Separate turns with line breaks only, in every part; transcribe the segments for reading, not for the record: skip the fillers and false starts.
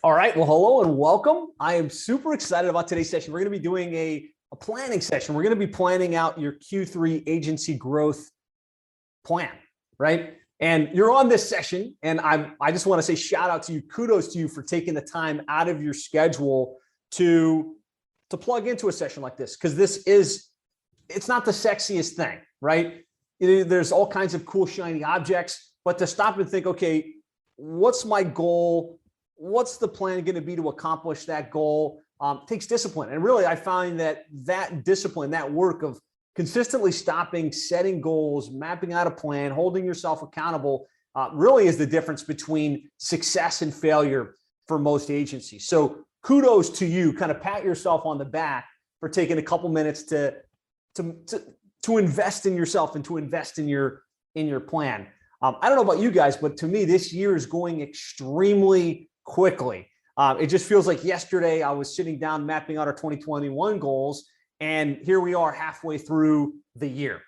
All right. Well, hello and welcome. I am super excited about today's session. We're going to be doing a planning session. We're going to be planning out your Q3 agency growth plan, right? And you're on this session, and I just want to say shout out to you, kudos to you for taking the time out of your schedule to plug into a session like this, because it's not the sexiest thing, right? There's all kinds of cool shiny objects, but to stop and think, okay, what's my goal? What's the plan going to be to accomplish that goal? Takes discipline. And really, I find that discipline, that work of consistently stopping, setting goals, mapping out a plan, holding yourself accountable, really is the difference between success and failure for most agencies. So kudos to you. Kind of pat yourself on the back for taking a couple minutes to invest in yourself and to invest in your plan. I don't know about you guys, but to me, this year is going extremely quickly. It just feels like yesterday I was sitting down mapping out our 2021 goals, and here we are halfway through the year.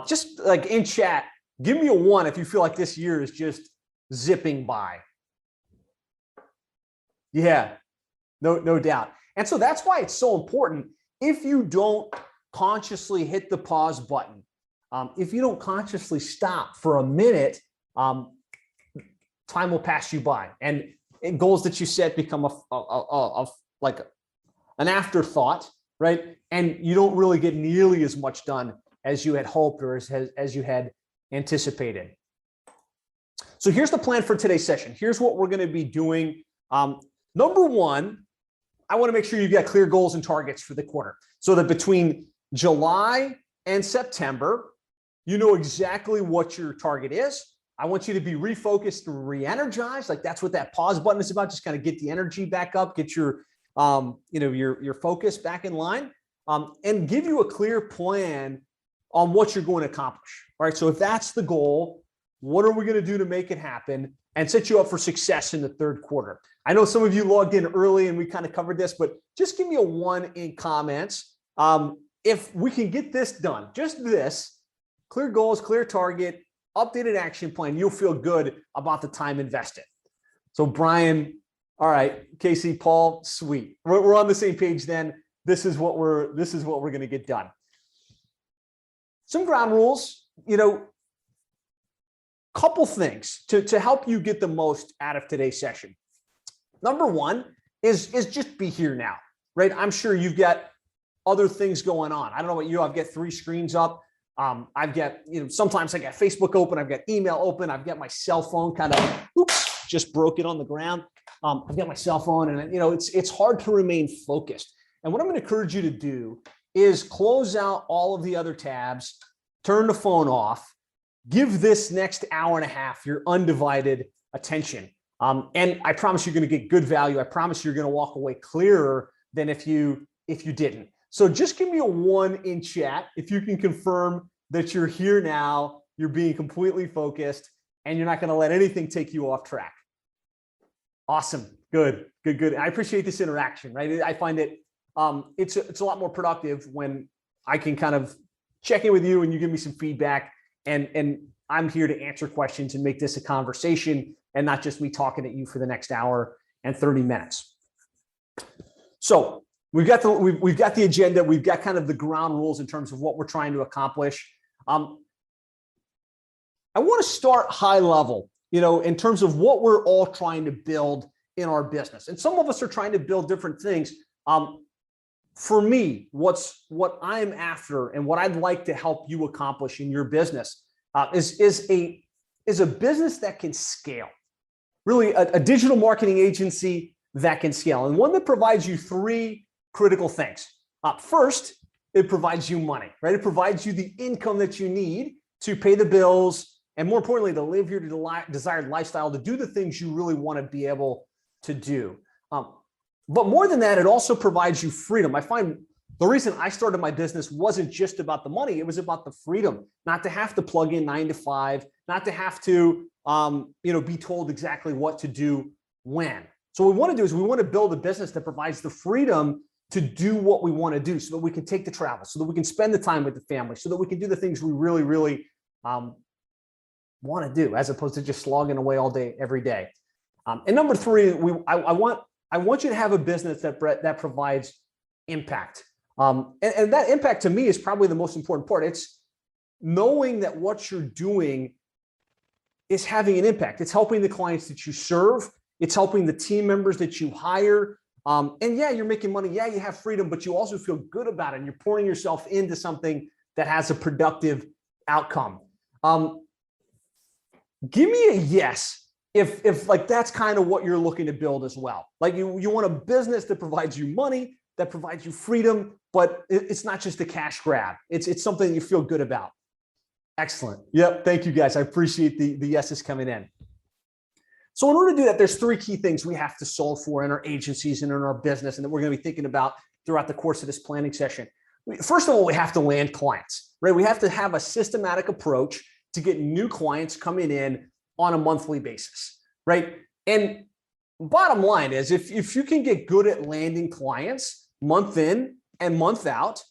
Just like in chat, give me a 1 if you feel like this year is just zipping by. Yeah, no doubt. And so that's why it's so important. If you don't consciously hit the pause button, if you don't consciously stop for a minute, time will pass you by, and goals that you set become like an afterthought, right? And you don't really get nearly as much done as you had hoped or as you had anticipated. So here's the plan for today's session. Here's what we're going to be doing. Number one, I want to make sure you've got clear goals and targets for the quarter, so that between July and September, you know exactly what your target is. I want you to be refocused, re-energized. Like that's what that pause button is about. Just kind of get the energy back up, get your focus back in line, and give you a clear plan on what you're going to accomplish. All right. So if that's the goal, what are we going to do to make it happen and set you up for success in the third quarter? I know some of you logged in early and we kind of covered this, but just give me a 1 in comments. If we can get this done, just this, clear goals, clear target, updated action plan, you'll feel good about the time invested. So Brian, all right, Casey, Paul, sweet. We're on the same page then. This is what we're going to get done. Some ground rules, couple things to help you get the most out of today's session. Number one is just be here now, right? I'm sure you've got other things going on. I don't know about you. I've got 3 screens up. I've got, sometimes I got Facebook open, I've got email open, I've got my cell phone kind of, oops, just broke it on the ground. I've got my cell phone, and it's hard to remain focused. And what I'm going to encourage you to do is close out all of the other tabs, turn the phone off, give this next hour and a half your undivided attention. And I promise you're going to get good value. I promise you're going to walk away clearer than if you didn't. So just give me a 1 in chat if you can confirm that you're here now, you're being completely focused, and you're not going to let anything take you off track. Awesome. Good. I appreciate this interaction, right? I find it it's a lot more productive when I can kind of check in with you and you give me some feedback, and I'm here to answer questions and make this a conversation and not just me talking at you for the next hour and 30 minutes. So we've got the agenda. We've got kind of the ground rules in terms of what we're trying to accomplish. I want to start high level, in terms of what we're all trying to build in our business. And some of us are trying to build different things. For me, what I'm after and what I'd like to help you accomplish in your business is a business that can scale. Really, a digital marketing agency that can scale, and one that provides you 3 critical things. First, it provides you money, right? It provides you the income that you need to pay the bills, and more importantly, to live your desired lifestyle, to do the things you really want to be able to do. But more than that, it also provides you freedom. I find the reason I started my business wasn't just about the money. It was about the freedom, not to have to plug in 9 to 5, not to have to, be told exactly what to do when. So what we want to do is we want to build a business that provides the freedom to do what we want to do, so that we can take the travel, so that we can spend the time with the family, so that we can do the things we really, really want to do, as opposed to just slogging away all day, every day. And number 3, I want I want you to have a business that provides impact. And that impact to me is probably the most important part. It's knowing that what you're doing is having an impact. It's helping the clients that you serve. It's helping the team members that you hire. And yeah, you're making money. Yeah, you have freedom, but you also feel good about it. And you're pouring yourself into something that has a productive outcome. Give me a yes if like that's kind of what you're looking to build as well. Like you want a business that provides you money, that provides you freedom, but it's not just a cash grab. It's something you feel good about. Excellent. Yep. Thank you, guys. I appreciate the yeses coming in. So in order to do that, there's three key things we have to solve for in our agencies and in our business, and that we're going to be thinking about throughout the course of this planning session. First of all, we have to land clients, right? We have to have a systematic approach to get new clients coming in on a monthly basis, right? And bottom line is if you can get good at landing clients month in and month out,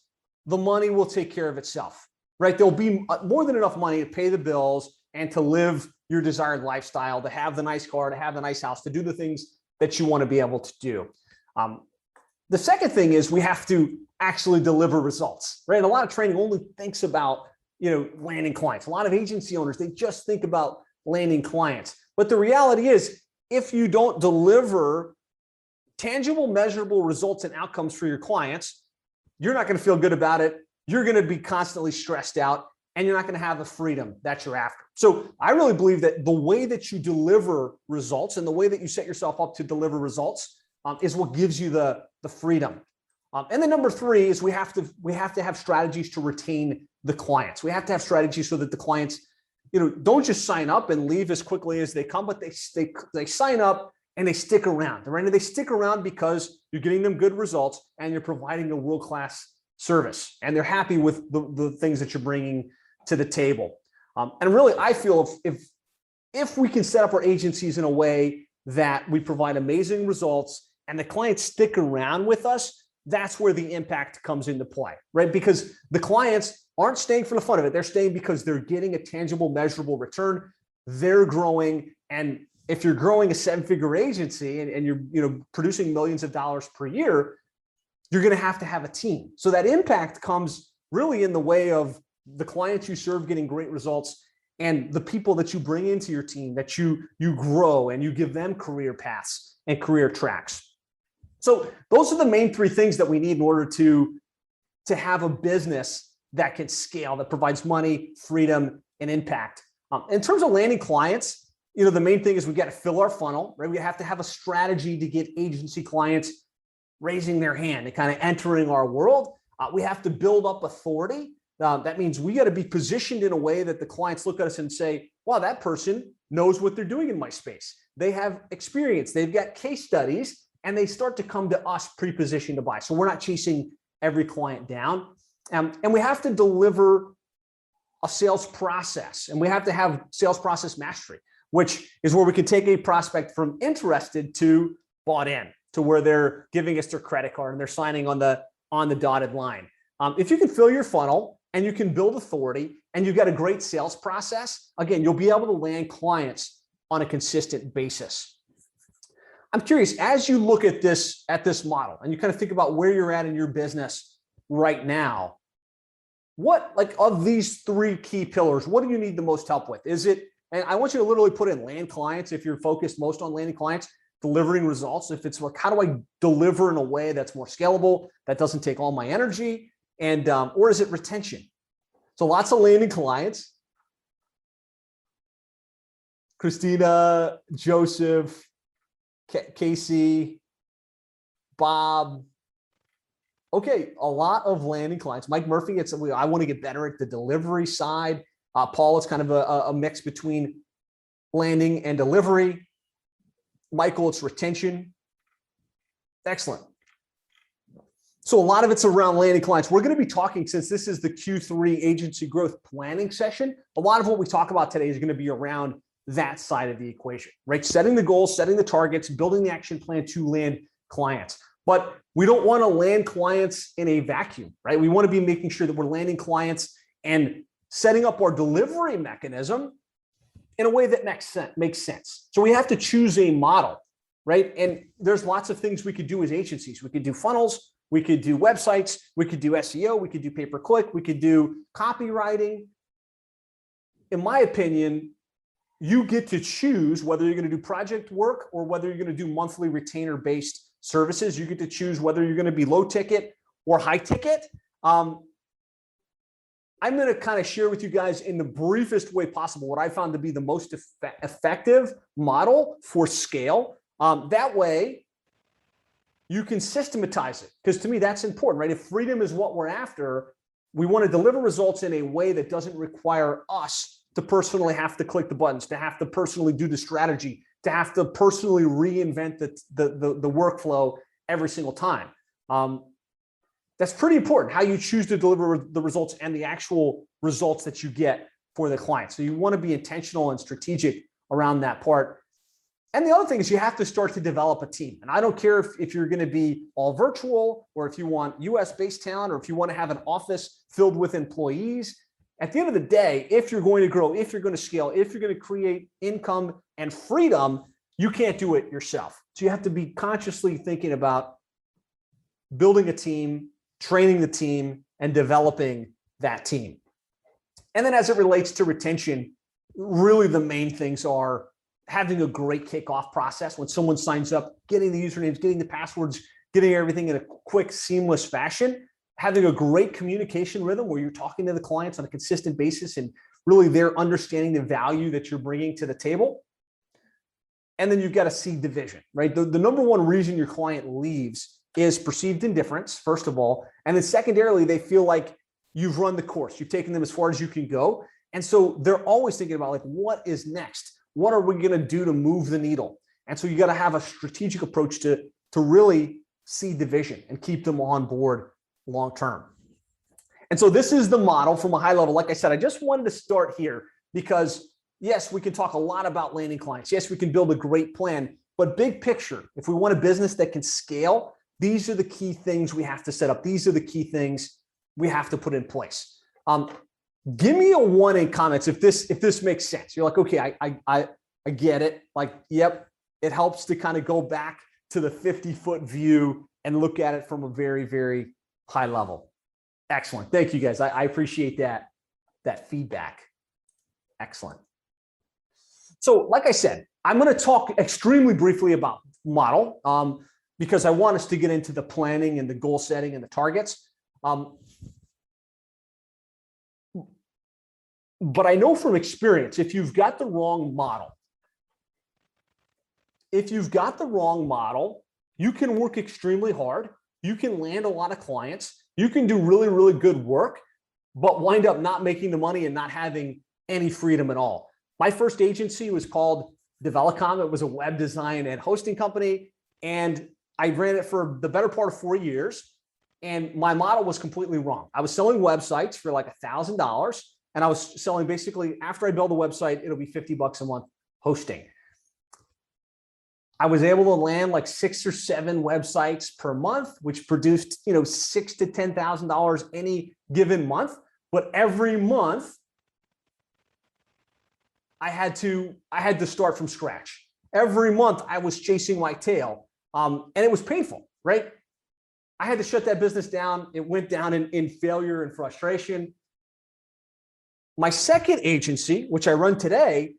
the money will take care of itself, right? There'll be more than enough money to pay the bills and to live your desired lifestyle, to have the nice car, to have the nice house, to do the things that you want to be able to do. The second thing is we have to actually deliver results, right? And a lot of training only thinks about, landing clients. A lot of agency owners, they just think about landing clients. But the reality is, if you don't deliver tangible, measurable results and outcomes for your clients, you're not going to feel good about it. You're going to be constantly stressed out, and you're not going to have the freedom that you're after. So I really believe that the way that you deliver results and the way that you set yourself up to deliver results is what gives you the freedom. And then number three is we have to have strategies to retain the clients. We have to have strategies so that the clients, don't just sign up and leave as quickly as they come, but they sign up and they stick around. Right? And they stick around because you're getting them good results and you're providing a world-class service, and they're happy with the things that you're bringing to the table. And really, I feel if we can set up our agencies in a way that we provide amazing results and the clients stick around with us, that's where the impact comes into play, right? Because the clients aren't staying for the fun of it. They're staying because they're getting a tangible, measurable return. They're growing. And if you're growing a seven-figure agency and you're producing millions of dollars per year, you're going to have a team. So that impact comes really in the way of the clients you serve getting great results and the people that you bring into your team, that you grow and you give them career paths and career tracks. So those are the main three things that we need in order to have a business that can scale, that provides money, freedom, and impact. In terms of landing clients, the main thing is we've got to fill our funnel, right? We have to have a strategy to get agency clients raising their hand and kind of entering our world. We have to build up authority. That means we got to be positioned in a way that the clients look at us and say, wow, that person knows what they're doing in my space. They have experience. They've got case studies, and they start to come to us pre-positioned to buy. So we're not chasing every client down. And we have to deliver a sales process, and we have to have sales process mastery, which is where we can take a prospect from interested to bought in, to where they're giving us their credit card and they're signing on the dotted line. If you can fill your funnel and you can build authority and you've got a great sales process, again, you'll be able to land clients on a consistent basis. I'm curious, as you look at this model and you kind of think about where you're at in your business right now, what, like, of these three key pillars, what do you need the most help with? Is it, and I want you to literally put in land clients if you're focused most on landing clients, delivering results. If it's like, how do I deliver in a way that's more scalable, that doesn't take all my energy, and or is it retention? So lots of landing clients. Christina, Joseph, Casey, Bob. Okay, a lot of landing clients. Mike Murphy, I want to get better at the delivery side. Paul, it's kind of a mix between landing and delivery. Michael, it's retention. Excellent. So a lot of it's around landing clients. We're going to be talking, since this is the Q3 agency growth planning session, a lot of what we talk about today is going to be around that side of the equation, right? Setting the goals, setting the targets, building the action plan to land clients. But we don't want to land clients in a vacuum, right? We want to be making sure that we're landing clients and setting up our delivery mechanism in a way that makes sense. So we have to choose a model. right? And there's lots of things we could do as agencies. We could do funnels, we could do websites, we could do SEO, we could do pay-per-click, we could do copywriting. In my opinion, you get to choose whether you're going to do project work or whether you're going to do monthly retainer-based services. You get to choose whether you're going to be low ticket or high ticket. I'm going to kind of share with you guys in the briefest way possible what I found to be the most effective model for scale. That way, you can systematize it, because to me, that's important, right? If freedom is what we're after, we want to deliver results in a way that doesn't require us to personally have to click the buttons, to have to personally do the strategy, to have to personally reinvent the workflow every single time. That's pretty important, how you choose to deliver the results and the actual results that you get for the client. So you want to be intentional and strategic around that part. And the other thing is you have to start to develop a team. And I don't care if you're going to be all virtual, or if you want US-based talent, or if you want to have an office filled with employees. At the end of the day, if you're going to grow, if you're going to scale, if you're going to create income and freedom, you can't do it yourself. So you have to be consciously thinking about building a team, training the team, and developing that team. And then as it relates to retention, really the main things are having a great kickoff process when someone signs up, getting the usernames, getting the passwords, getting everything in a quick, seamless fashion, having a great communication rhythm where you're talking to the clients on a consistent basis and really they're understanding the value that you're bringing to the table. And then you've got to seed the vision, right? The number one reason your client leaves is perceived indifference, first of all. And then secondarily, they feel like you've run the course. You've taken them as far as you can go. And so they're always thinking about, like, what is next? What are we going to do to move the needle? And so you got to have a strategic approach to really seed the vision and keep them on board long-term. And so this is the model from a high level. Like I said, I just wanted to start here because yes, we can talk a lot about landing clients. Yes, we can build a great plan, but big picture, if we want a business that can scale, these are the key things we have to set up. These are the key things we have to put in place. Give me a 1 in comments if this makes sense. You're like, okay, I get it. Like, yep, it helps to kind of go back to the 50-foot view and look at it from a very, very high level. Excellent. Thank you, guys. I appreciate that feedback. Excellent. So like I said, I'm going to talk extremely briefly about model because I want us to get into the planning and the goal setting and the targets. But I know from experience, if you've got the wrong model, you can work extremely hard. You can land a lot of clients. You can do really, really good work, but wind up not making the money and not having any freedom at all. My first agency was called Develicom. It was a web design and hosting company. And I ran it for the better part of 4 years. And my model was completely wrong. I was selling websites for like $1,000. And I was selling basically, after I build a website, it'll be $50 a month hosting. I was able to land like 6 or 7 websites per month, which produced, $6,000 to $10,000 any given month. But every month, I had to start from scratch. Every month, I was chasing my tail, and it was painful, right? I had to shut that business down. It went down in failure and frustration. My second agency, which I run today,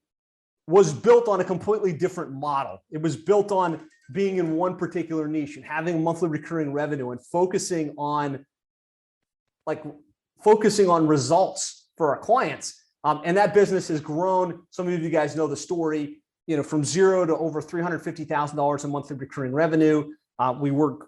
was built on a completely different model. It was built on being in one particular niche and having monthly recurring revenue and focusing on results for our clients. And that business has grown. Some of you guys know the story, from zero to over $350,000 in monthly recurring revenue. We work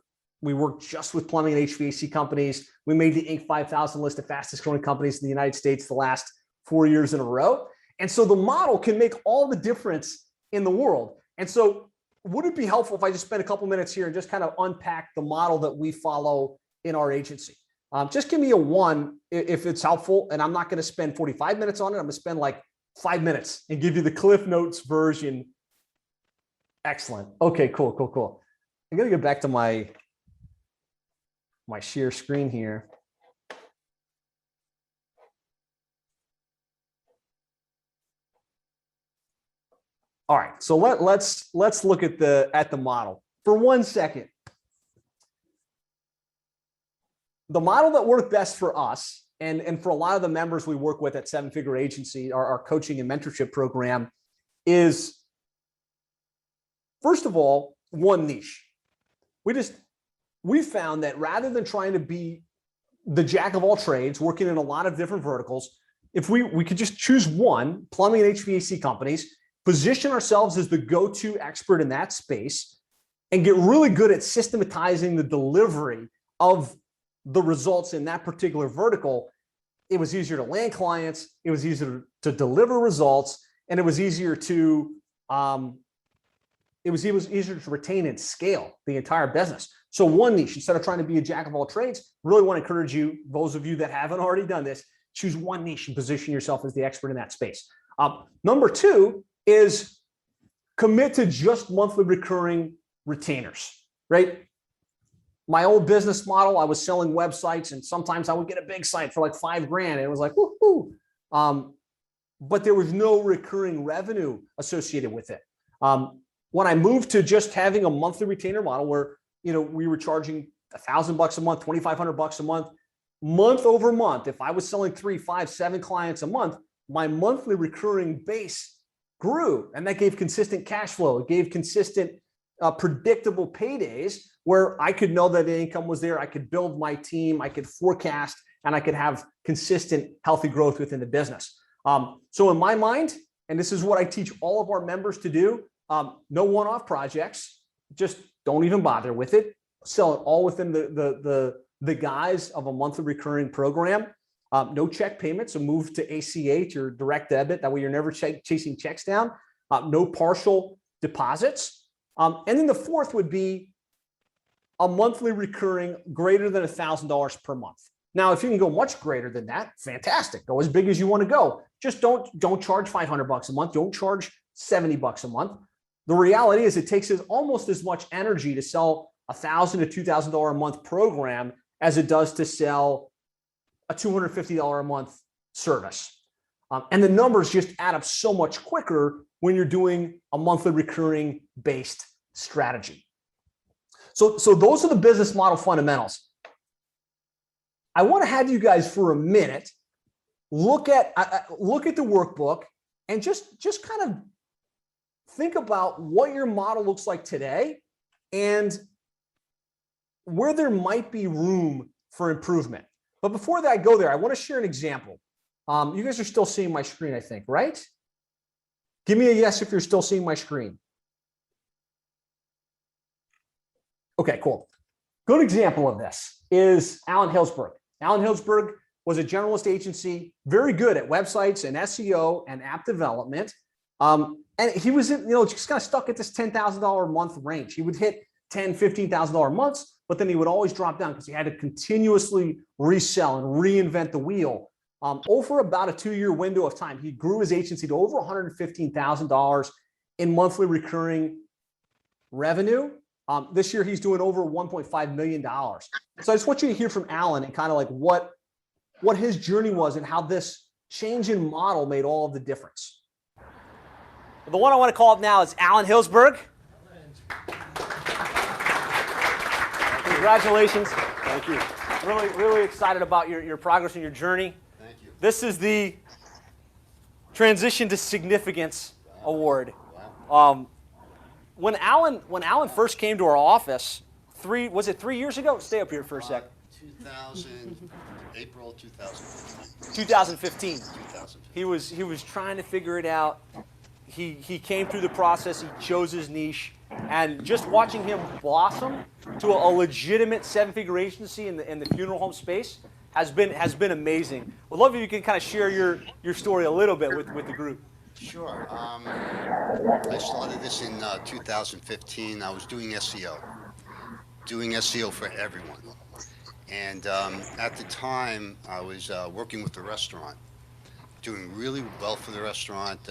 just with plumbing and HVAC companies. We made the Inc. 5000 list of fastest growing companies in the United States the last 4 years in a row. And so the model can make all the difference in the world. And so would it be helpful if I just spend a couple minutes here and just kind of unpack the model that we follow in our agency? Just give me a 1 if it's helpful. And I'm not going to spend 45 minutes on it. I'm going to spend like 5 minutes and give you the Cliff Notes version. Excellent. Okay, cool. I'm going to go back to my share screen here. All right, so let's look at the model for 1 second. The model that worked best for us and for a lot of the members we work with at Seven Figure Agency, our coaching and mentorship program, is first of all, one niche. We found that rather than trying to be the jack of all trades, working in a lot of different verticals, if we could just choose one, plumbing and HVAC companies, position ourselves as the go-to expert in that space, and get really good at systematizing the delivery of the results in that particular vertical, it was easier to land clients, it was easier to deliver results, and it was easier to retain and scale the entire business. So one niche, instead of trying to be a jack of all trades, really want to encourage you, those of you that haven't already done this, choose one niche and position yourself as the expert in that space. Number two is commit to just monthly recurring retainers, right? My old business model, I was selling websites, and sometimes I would get a big site for like $5,000, and it was like, woohoo. But there was no recurring revenue associated with it. When I moved to just having a monthly retainer model where, we were charging $1,000 a month, $2,500 a month over month, if I was selling 3, 5, 7 clients a month, my monthly recurring base grew, and that gave consistent cash flow. It gave consistent, predictable paydays where I could know that the income was there. I could build my team, I could forecast, and I could have consistent, healthy growth within the business. So in my mind, and this is what I teach all of our members to do, no one-off projects, just don't even bother with it. Sell it all within the guise of a monthly recurring program. No check payments, so move to ACH or direct debit. That way you're never chasing checks down. No partial deposits. And then the fourth would be a monthly recurring greater than $1,000 per month. Now, if you can go much greater than that, fantastic. Go as big as you want to go. Just don't charge $500 a month. Don't charge $70 a month. The reality is it takes almost as much energy to sell $1,000 to $2,000 a month program as it does to sell a $250 a month service. And the numbers just add up so much quicker when you're doing a monthly recurring based strategy. So those are the business model fundamentals. I want to have you guys for a minute look at the workbook and just kind of think about what your model looks like today and where there might be room for improvement. But before that, I go there, I want to share an example. You guys are still seeing my screen, I think, right? Give me a yes if you're still seeing my screen. Okay, cool. Good example of this is Alan Hillsberg. Alan Hillsberg was a generalist agency, very good at websites and SEO and app development. And he was, just kind of stuck at this $10,000 a month range. He would hit $10,000, $15,000 months, but then he would always drop down because he had to continuously resell and reinvent the wheel. Over about a 2-year window of time, he grew his agency to over $115,000 in monthly recurring revenue. This year, he's doing over $1.5 million. So I just want you to hear from Alan and kind of like what his journey was and how this change in model made all of the difference. The one I want to call up now is Alan Hillsberg. Congratulations.
Thank you.
Really, really excited about your progress and your journey.
Thank you.
This is the Transition to Significance Award.
Wow.
When Alan first came to our office, 3 years ago? Stay up here for a sec.
April 2015.
2015.
2015.
He was trying to figure it out. He came through the process. He chose his niche, and just watching him blossom to a legitimate 7-figure agency in the funeral home space has been amazing. Would love if you can kind of share your story a little bit with the group.
Sure. I started this in 2015. I was doing SEO for everyone. And at the time, I was working with the restaurant, doing really well for the restaurant,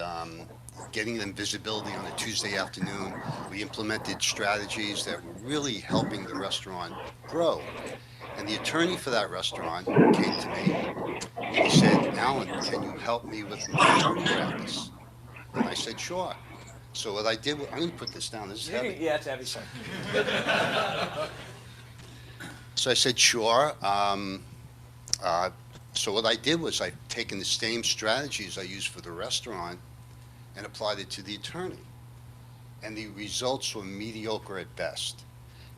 getting them visibility on a Tuesday afternoon. We implemented strategies that were really helping the restaurant grow. And the attorney for that restaurant came to me and he said, "Alan, can you help me with my attorney practice?" And I said, "Sure." So what I did, I'm going to put this down. This is heavy.
Yeah, it's heavy.
So I said, sure. So what I did was I've taken the same strategies I used for the restaurant and applied it to the attorney. And the results were mediocre at best.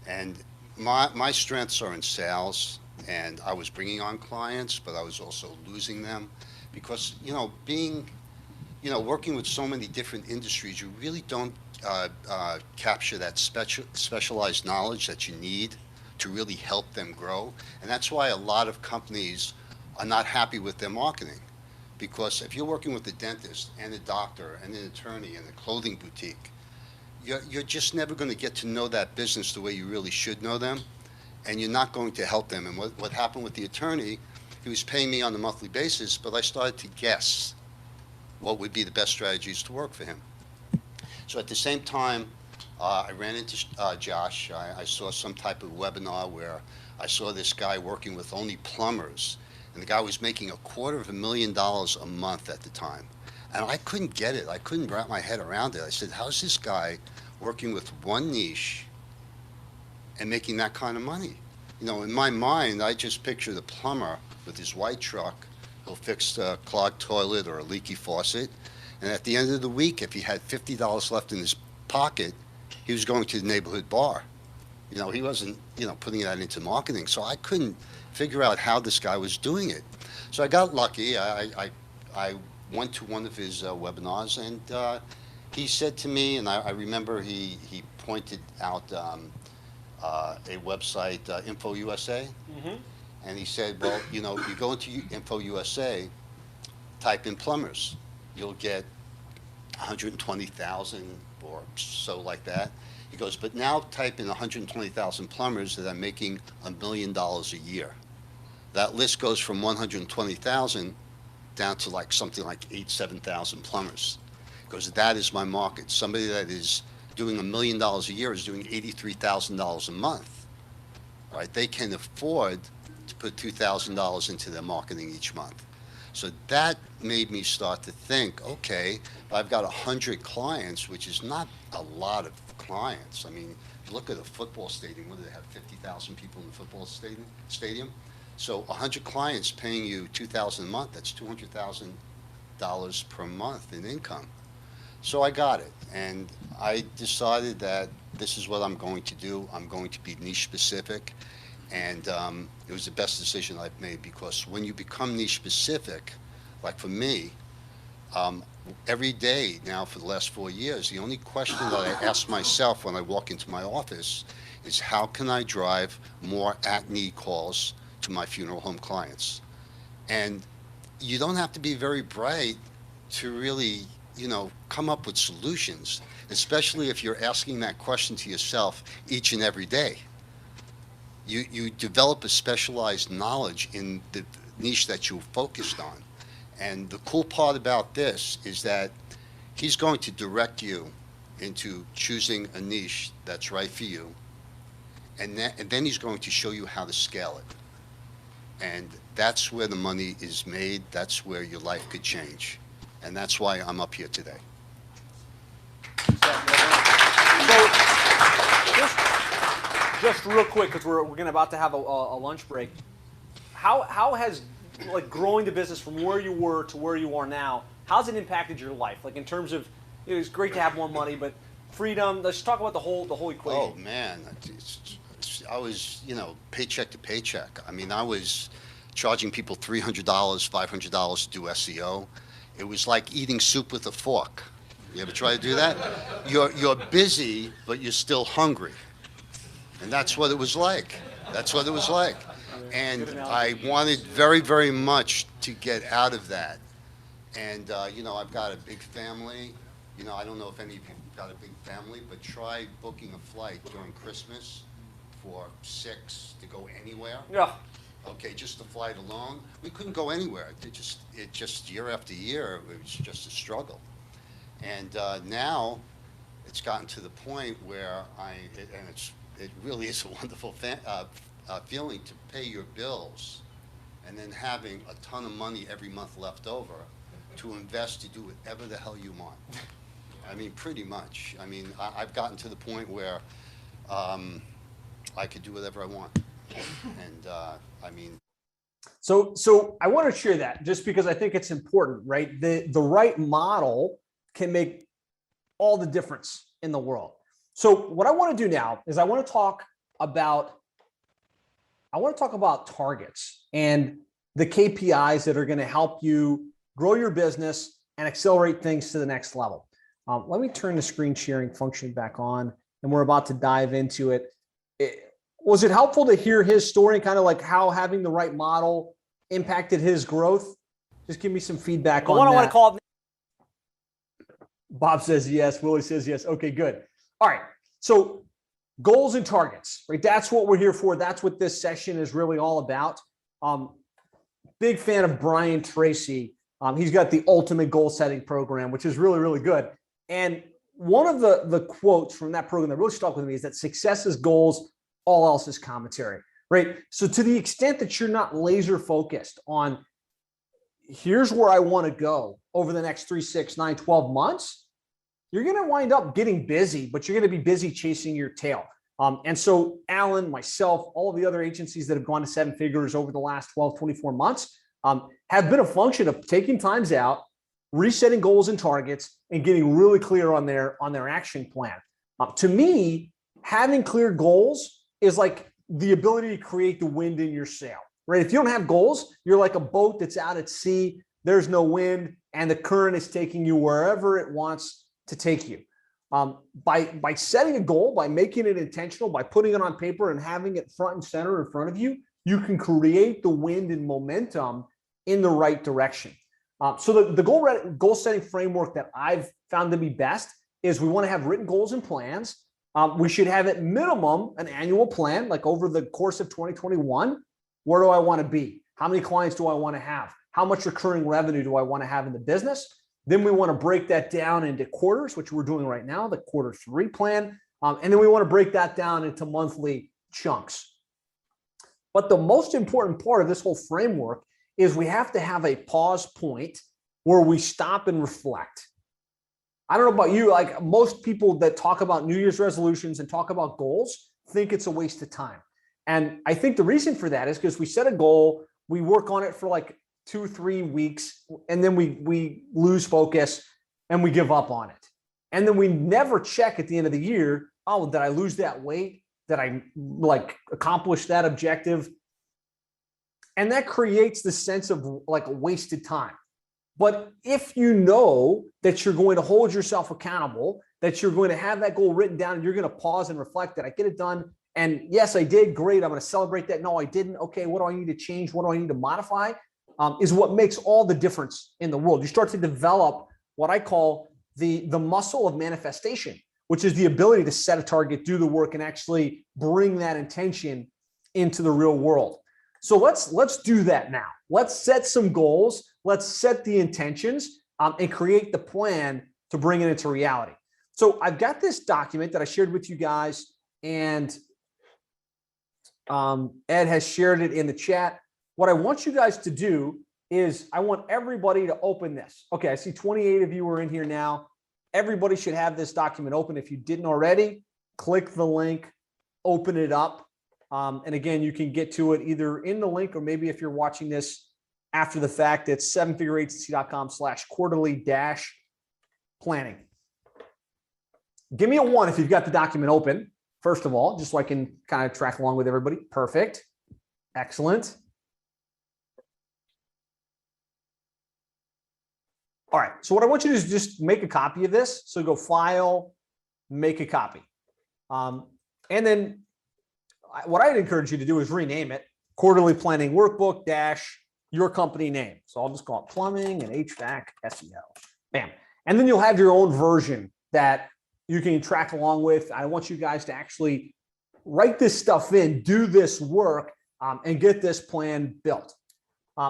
And my strengths are in sales, and I was bringing on clients, but I was also losing them because, working with so many different industries, you really don't capture that specialized knowledge that you need to really help them grow. And that's why a lot of companies are not happy with their marketing. Because if you're working with a dentist and a doctor and an attorney and a clothing boutique, you're just never going to get to know that business the way you really should know them, and you're not going to help them. And what happened with the attorney, he was paying me on a monthly basis, but I started to guess what would be the best strategies to work for him. So at the same time, I ran into Josh. I saw some type of webinar where I saw this guy working with only plumbers, and the guy was making $250,000 a month at the time. And I couldn't get it. I couldn't wrap my head around it. I said, how's this guy working with one niche and making that kind of money? In my mind, I just picture the plumber with his white truck. He'll fix a clogged toilet or a leaky faucet. And at the end of the week, if he had $50 left in his pocket, he was going to the neighborhood bar. He wasn't, putting that into marketing. So I couldn't figure out how this guy was doing it. So I got lucky. I went to one of his webinars, and he said to me, and I remember he pointed out a website, InfoUSA, and he said, well, you go into InfoUSA, type in plumbers, you'll get 120,000 or so like that. He goes, but now type in 120,000 plumbers that are making $1 million a year. That list goes from 120,000 down to something like 7,000 plumbers. Because that is my market. Somebody that is doing $1 million a year is doing $83,000 a month. Right? They can afford to put $2,000 into their marketing each month. So that made me start to think, okay, I've got 100 clients, which is not a lot of clients. I mean, look at a football stadium. What do they have, 50,000 people in the football stadium? So 100 clients paying you $2,000 a month, that's $200,000 per month in income. So I got it, and I decided that this is what I'm going to do. I'm going to be niche specific, and it was the best decision I've made, because when you become niche specific, like for me, every day now for the last 4 years, the only question that I ask myself when I walk into my office is, how can I drive more at-need calls to my funeral home clients? And you don't have to be very bright to really, come up with solutions, especially if you're asking that question to yourself each and every day. You develop a specialized knowledge in the niche that you focused on. And the cool part about this is that he's going to direct you into choosing a niche that's right for you, and then he's going to show you how to scale it. And that's where the money is made. That's where your life could change. And that's why I'm up here today.
So, just real quick, because we're about to have a lunch break. How has growing the business from where you were to where you are now, how's it impacted your life? In terms of, it's great to have more money, but freedom. Let's talk about the whole equation.
Oh man, I was paycheck to paycheck. I mean, I was charging people $300, $500 to do SEO. It was like eating soup with a fork. You ever try to do that? You're busy, but you're still hungry. And that's what it was like. That's what it was like. And I wanted very, very much to get out of that. And, I've got a big family. I don't know if any of you have got a big family, but try booking a flight during Christmas for 6 to go anywhere.
Yeah.
Okay, just the flight alone, we couldn't go anywhere. It just year after year, it was just a struggle. And now it's gotten to the point where it really is a wonderful feeling to pay your bills and then having a ton of money every month left over to invest to do whatever the hell you want. I mean, pretty much. I mean, I've gotten to the point where I could do whatever I want. And I mean,
So I want to share that just because I think it's important, right? The right model can make all the difference in the world. So what I want to do now is I want to talk about targets and the KPIs that are going to help you grow your business and accelerate things to the next level. Let me turn the screen sharing function back on, and we're about to dive into it. Was it helpful to hear his story, kind of like how having the right model impacted his growth? Just give me some feedback on that.
I want to call.
Bob says yes. Willie says yes. Okay, good. All right. So goals and targets, right? That's what we're here for. That's what this session is really all about. Big fan of Brian Tracy. He's got the ultimate goal setting program, which is really, really good. And one of the quotes from that program that really stuck with me is that success is goals, all else is commentary, right? So to the extent that you're not laser focused on here's where I want to go over the next 3, 6, 9, 12 months, you're going to wind up getting busy, but you're going to be busy chasing your tail. And so Alan, myself, all of the other agencies that have gone to 7 figures over the last 12, 24 months have been a function of taking times out, resetting goals and targets, and getting really clear on their action plan. To me, having clear goals is like the ability to create the wind in your sail, right? If you don't have goals, you're like a boat that's out at sea. There's no wind, and the current is taking you wherever it wants to take you. By setting a goal, by making it intentional, by putting it on paper and having it front and center in front of you, you can create the wind and momentum in the right direction. So the goal setting framework that I've found to be best is we want to have written goals and plans. We should have at minimum an annual plan, like over the course of 2021. Where do I want to be? How many clients do I want to have? How much recurring revenue do I want to have in the business? Then we want to break that down into quarters, which we're doing right now, the Q3 plan. And then we want to break that down into monthly chunks. But the most important part of this whole framework is we have to have a pause point where we stop and reflect. I don't know about you, like most people that talk about New Year's resolutions and talk about goals think it's a waste of time. And I think the reason for that is because we set a goal, we work on it for like 2-3 weeks, and then we lose focus and we give up on it. And then we never check at the end of the year, oh, did I lose that weight? Did I like accomplish that objective? And that creates the sense of like wasted time. But if you know that you're going to hold yourself accountable, that you're going to have that goal written down and you're going to pause and reflect that I get it done. And yes, I did. Great. I'm going to celebrate that. No, I didn't. Okay. What do I need to change? What do I need to modify? Is what makes all the difference in the world. You start to develop what I call the muscle of manifestation, which is the ability to set a target, do the work, and actually bring that intention into the real world. So let's do that now. Let's set some goals. Let's set the intentions and create the plan to bring it into reality. So I've got this document that I shared with you guys, and Ed has shared it in the chat. What I want you guys to do is I want everybody to open this. Okay, I see 28 of you are in here now. Everybody should have this document open. If you didn't already, click the link, open it up. And again, you can get to it either in the link or maybe if you're watching this after the fact, it's 7figureagency.com/quarterly-planning. Give me a 1 if you've got the document open, first of all, just so I can kind of track along with everybody. Perfect. Excellent. All right. So what I want you to do is just make a copy of this. So go File, make a copy. And then what I'd encourage you to do is rename it Quarterly Planning Workbook - your company name. So I'll just call it Plumbing and HVAC SEO. Bam. And then you'll have your own version that you can track along with. I want you guys to actually write this stuff in, do this work, and get this plan built.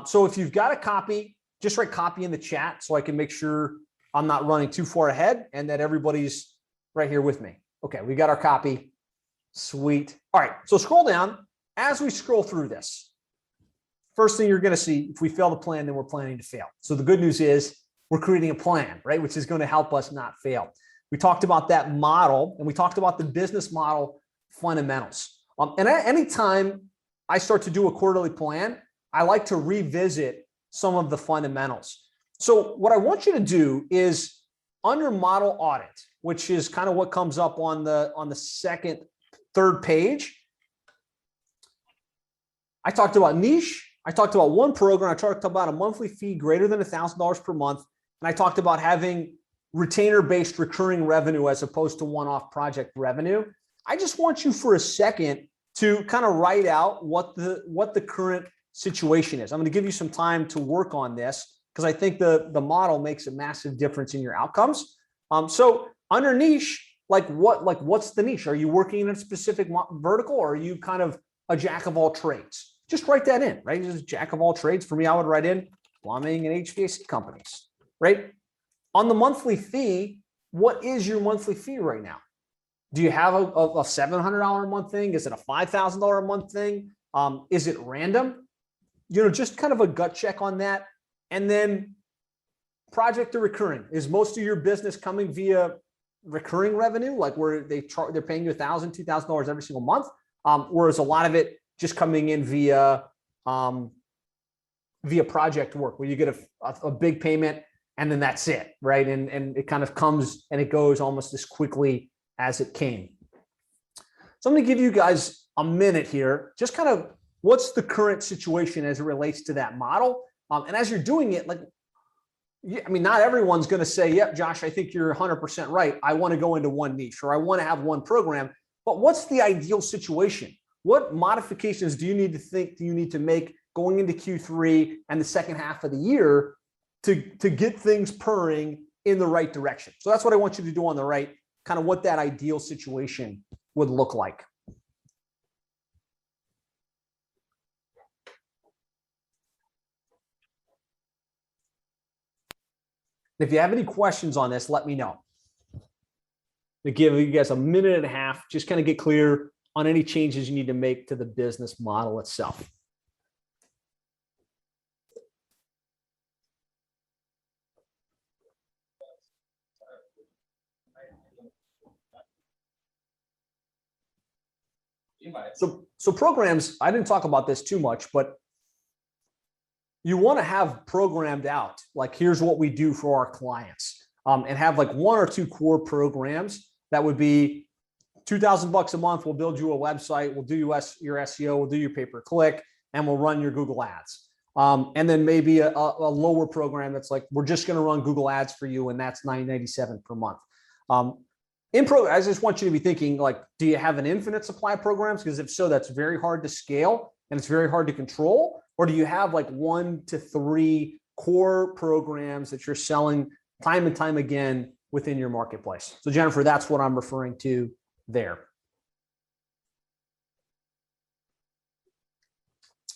So if you've got a copy, just write copy in the chat so I can make sure I'm not running too far ahead and that everybody's right here with me. Okay, we got our copy. Sweet. All right, so scroll down. As we scroll through this, first thing you're going to see, if we fail the plan, then we're planning to fail. So the good news is we're creating a plan, right, which is going to help us not fail. We talked about that model, and we talked about the business model fundamentals. And anytime I start to do a quarterly plan, I like to revisit some of the fundamentals. So what I want you to do is under model audit, which is kind of what comes up on the second, third page. I talked about niche. I talked about one program. I talked about a monthly fee greater than $1,000 per month. And I talked about having retainer-based recurring revenue as opposed to one-off project revenue. I just want you for a second to kind of write out what the current situation is. I'm going to give you some time to work on this because I think the model makes a massive difference in your outcomes. So under niche, what's the niche? Are you working in a specific vertical, or are you kind of a jack of all trades? Just write that in, right? Just jack of all trades. For me, I would write in plumbing and HVAC companies, right? On the monthly fee, what is your monthly fee right now? Do you have a $700 a month thing? Is it a $5,000 a month thing? Is it random? Just kind of a gut check on that. And then project to recurring. Is most of your business coming via recurring revenue, like where they're paying you $1,000, $2,000 every single month? Whereas a lot of it just coming in via project work, where you get a big payment and then that's it, right? And it kind of comes and it goes almost as quickly as it came. So I'm going to give you guys a minute here, just kind of what's the current situation as it relates to that model. And as you're doing it, not everyone's going to say, yep, Josh, I think you're 100% right. I want to go into one niche, or I want to have one program. But what's the ideal situation? What modifications do you need to make going into Q3 and the second half of the year to get things purring in the right direction? So that's what I want you to do on the right, kind of what that ideal situation would look like. If you have any questions on this, let me know. To give you guys a minute and a half, just kind of get clear on any changes you need to make to the business model itself. So programs, I didn't talk about this too much, but you want to have programmed out, like, here's what we do for our clients, and have like one or two core programs that would be $2,000 a month. We'll build you a website. We'll do your SEO. We'll do your pay-per-click, and we'll run your Google ads. And then maybe a lower program that's like, we're just going to run Google ads for you, and that's $9.97 per month. I just want you to be thinking, like, do you have an infinite supply of programs? Because if so, that's very hard to scale and it's very hard to control. Or do you have like 1 to 3 core programs that you're selling time and time again within your marketplace? So Jennifer, that's what I'm referring to there.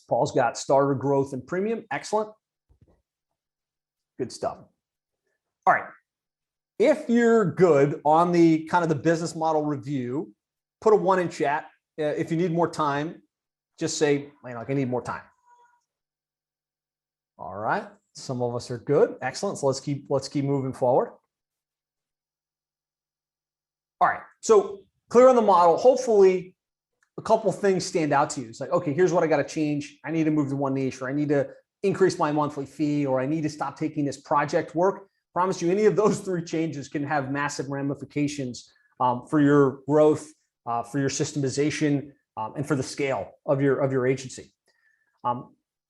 Paul's got starter, growth, and premium. Excellent. Good stuff. All right. If you're good on the kind of the business model review, put a 1 in chat. If you need more time, just say, I need more time. All right. Some of us are good. Excellent. So let's keep moving forward. All right. So clear on the model. Hopefully a couple of things stand out to you. It's like, okay, here's what I got to change. I need to move to one niche, or I need to increase my monthly fee, or I need to stop taking this project work. Promise you, any of those 3 changes can have massive ramifications for your growth, for your systemization, and for the scale of your agency.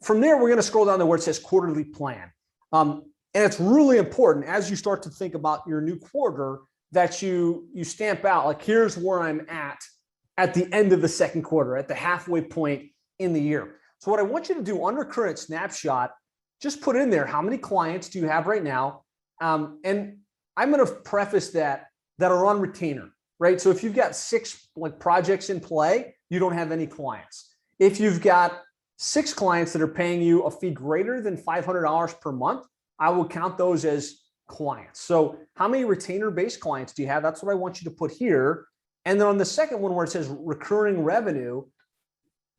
From there, we're going to scroll down to where it says quarterly plan. And it's really important as you start to think about your new quarter that you stamp out, like, here's where I'm at the end of the second quarter, at the halfway point in the year. So what I want you to do under current snapshot, just put in there, how many clients do you have right now? And I'm going to preface that are on retainer, right? So if you've got 6 like projects in play, you don't have any clients. If you've got 6 clients that are paying you a fee greater than $500 per month, I will count those as clients. So how many retainer-based clients do you have? That's what I want you to put here. And then on the second one where it says recurring revenue,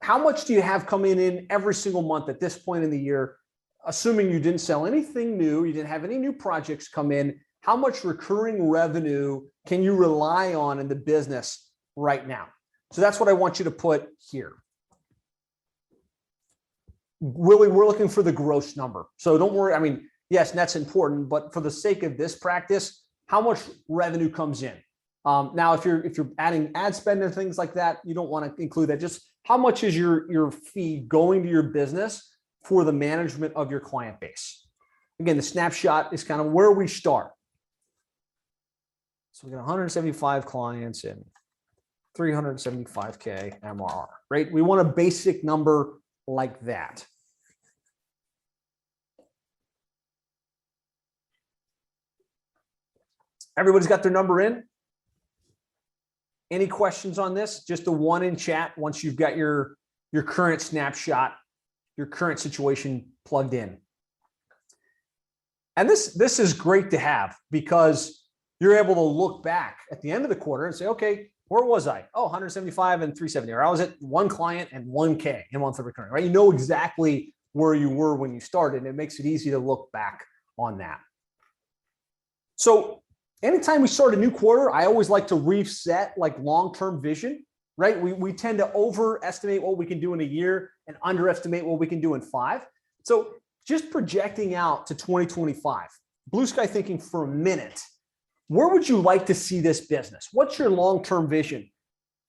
how much do you have coming in every single month at this point in the year, assuming you didn't sell anything new, you didn't have any new projects come in? how much recurring revenue can you rely on in the business right now? So that's what I want you to put here. Willie, we're looking for the gross number. So don't worry. I mean, yes, that's important, but for the sake of this practice, how much revenue comes in? Now, if you're adding ad spend and things like that, you don't want to include that. Just how much is your fee going to your business for the management of your client base? Again, the snapshot is kind of where we start. So we got 175 clients and 375K MRR, right? We want a basic number like that. Everybody's got their number in? Any questions on this? Just the one in chat once you've got your current snapshot, your current situation plugged in. And this is great to have because you're able to look back at the end of the quarter and say, okay, where was I? Oh, 175 and 370. Or I was at one client and 1K in monthly recurring, right? You know exactly where you were when you started, and it makes it easy to look back on that. So anytime we start a new quarter, I always like to reset like long-term vision, right? We tend to overestimate what we can do in a year and underestimate what we can do in 5. So just projecting out to 2025, blue sky thinking for a minute, where would you like to see this business? What's your long-term vision?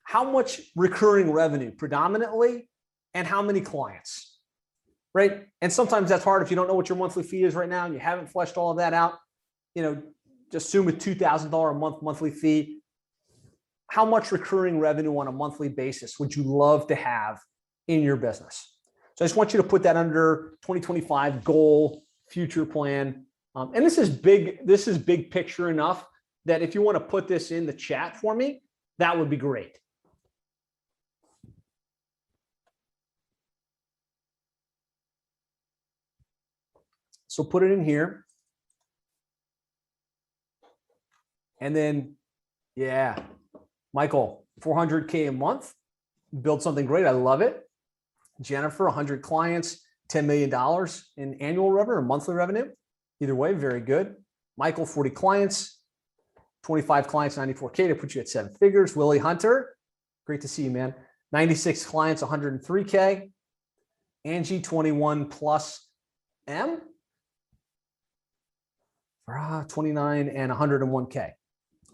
How much recurring revenue predominantly, and how many clients, right? And sometimes that's hard if you don't know what your monthly fee is right now and you haven't fleshed all of that out. You know, just assume a $2,000 a month monthly fee. How much recurring revenue on a monthly basis would you love to have in your business? So I just want you to put that under 2025 goal, future plan. And this is big picture enough that if you want to put this in the chat for me, that would be great. So put it in here. And then, yeah, Michael, 400K a month, build something great. I love it. Jennifer, 100 clients, $10 million in annual revenue or monthly revenue. Either way, very good. Michael, 40 clients, 25 clients, 94K to put you at 7 figures. Willie Hunter, great to see you, man. 96 clients, 103K. Angie, 21 plus M, 29 and 101K.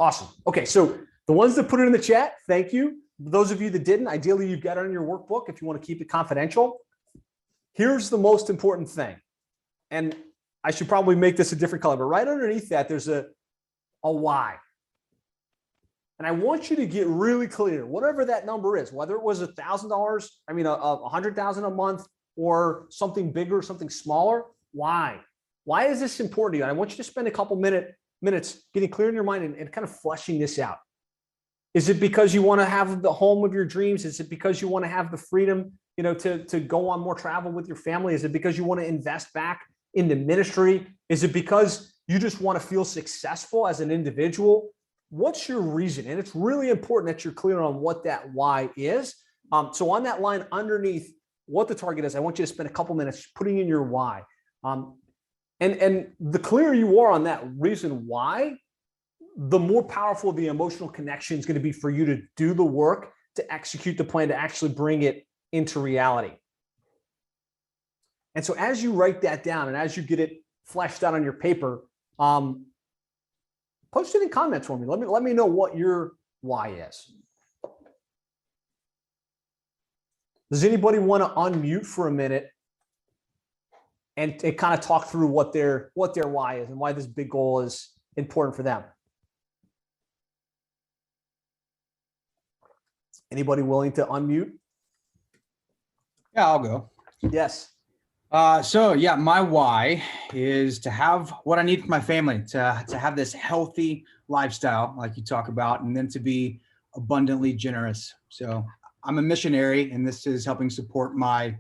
Awesome. Okay, so the ones that put it in the chat, thank you. Those of you that didn't, ideally you've got it on your workbook if you want to keep it confidential. Here's the most important thing. And I should probably make this a different color, but right underneath that, there's a why. And I want you to get really clear, whatever that number is, whether it was $1,000, I mean, $100,000 a month or something bigger, something smaller. Why? Why is this important to you? And I want you to spend a couple minutes getting clear in your mind and kind of fleshing this out. Is it because you want to have the home of your dreams? Is it because you want to have the freedom, you know, to go on more travel with your family? Is it because you want to invest back into ministry? Is it because you just want to feel successful as an individual? What's your reason? And it's really important that you're clear on what that why is. So on that line underneath what the target is, I want you to spend a couple minutes putting in your why. And the clearer you are on that reason why, the more powerful the emotional connection is going to be for you to do the work, to execute the plan, to actually bring it into reality. And so as you write that down and as you get it fleshed out on your paper, post it in comments for me. Let me know what your why is. Does anybody want to unmute for a minute and kind of talk through what their why is and why this big goal is important for them? Anybody willing to unmute?
Yeah, I'll go.
Yes.
So yeah, my why is to have what I need for my family, to have this healthy lifestyle, like you talk about, and then to be abundantly generous. So I'm a missionary, and this is helping support my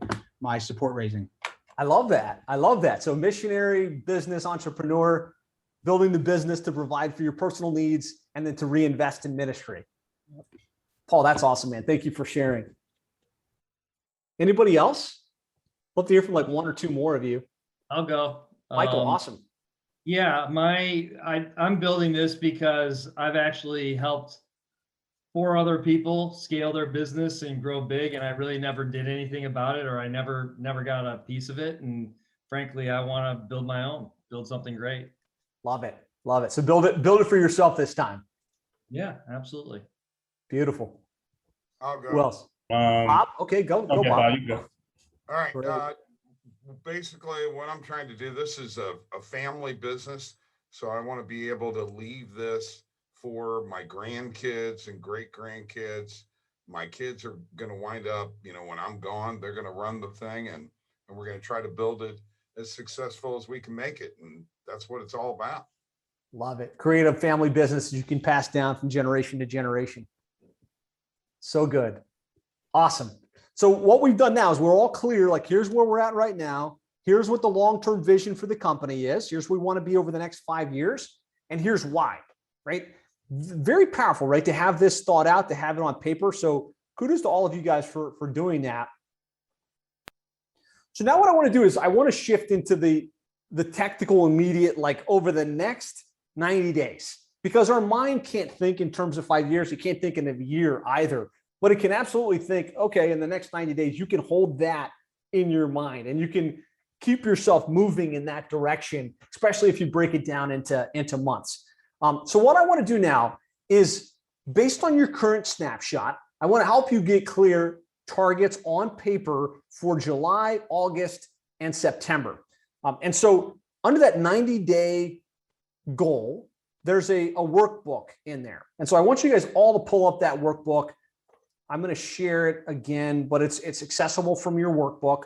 support raising.
I love that. I love that. So missionary, business entrepreneur, building the business to provide for your personal needs and then to reinvest in ministry. Paul, that's awesome, man. Thank you for sharing. Anybody else? Love to hear from like one or two more of you.
I'll go.
Michael, awesome.
Yeah, I'm building this because I've actually helped 4 other people scale their business and grow big, and I really never did anything about it, or I never got a piece of it. And frankly, I want to build my own, build something great.
Love it. Love it. So build it for yourself this time.
Yeah, absolutely.
Beautiful.
I'll go.
Who else?
Um,
Bob? Okay, go
okay,
Bob.
Bob, you go.
All right.
Great.
Basically, what I'm trying to do, this is a family business. So I want to be able to leave this for my grandkids and great grandkids. My kids are going to wind up, when I'm gone, they're going to run the thing, and we're going to try to build it as successful as we can make it. And that's what it's all about.
Love it. Create a family business you can pass down from generation to generation. So good. Awesome. So what we've done now is we're all clear, like here's where we're at right now. Here's what the long-term vision for the company is. Here's where we want to be over the next 5 years. And here's why, right? Very powerful, right? To have this thought out, to have it on paper. So kudos to all of you guys for doing that. So now what I want to do is I want to shift into the technical immediate, like over the next 90 days, because our mind can't think in terms of 5 years. It can't think in a year either, but it can absolutely think, okay, in the next 90 days, you can hold that in your mind and you can keep yourself moving in that direction, especially if you break it down into months. So what I want to do now is, based on your current snapshot, I want to help you get clear targets on paper for July, August, and September. And so under that 90-day goal, there's a workbook in there. And so I want you guys all to pull up that workbook. I'm going to share it again, but it's accessible from your workbook,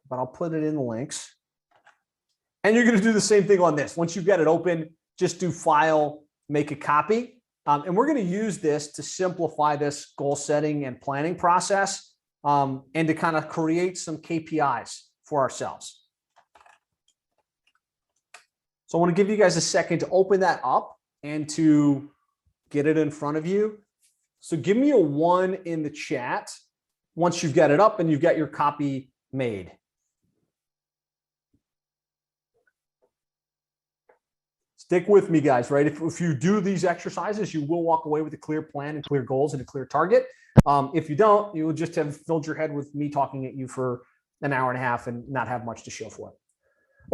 but I'll put it in the links. And you're going to do the same thing on this. Once you've got it open, just do file, make a copy. And we're going to use this to simplify this goal setting and planning process, and to kind of create some KPIs for ourselves. So I want to give you guys a second to open that up and to get it in front of you. So give me a 1 in the chat once you've got it up and you've got your copy made. Stick with me, guys, right? If you do these exercises, you will walk away with a clear plan and clear goals and a clear target. If you don't, you will just have filled your head with me talking at you for an hour and a half and not have much to show for it.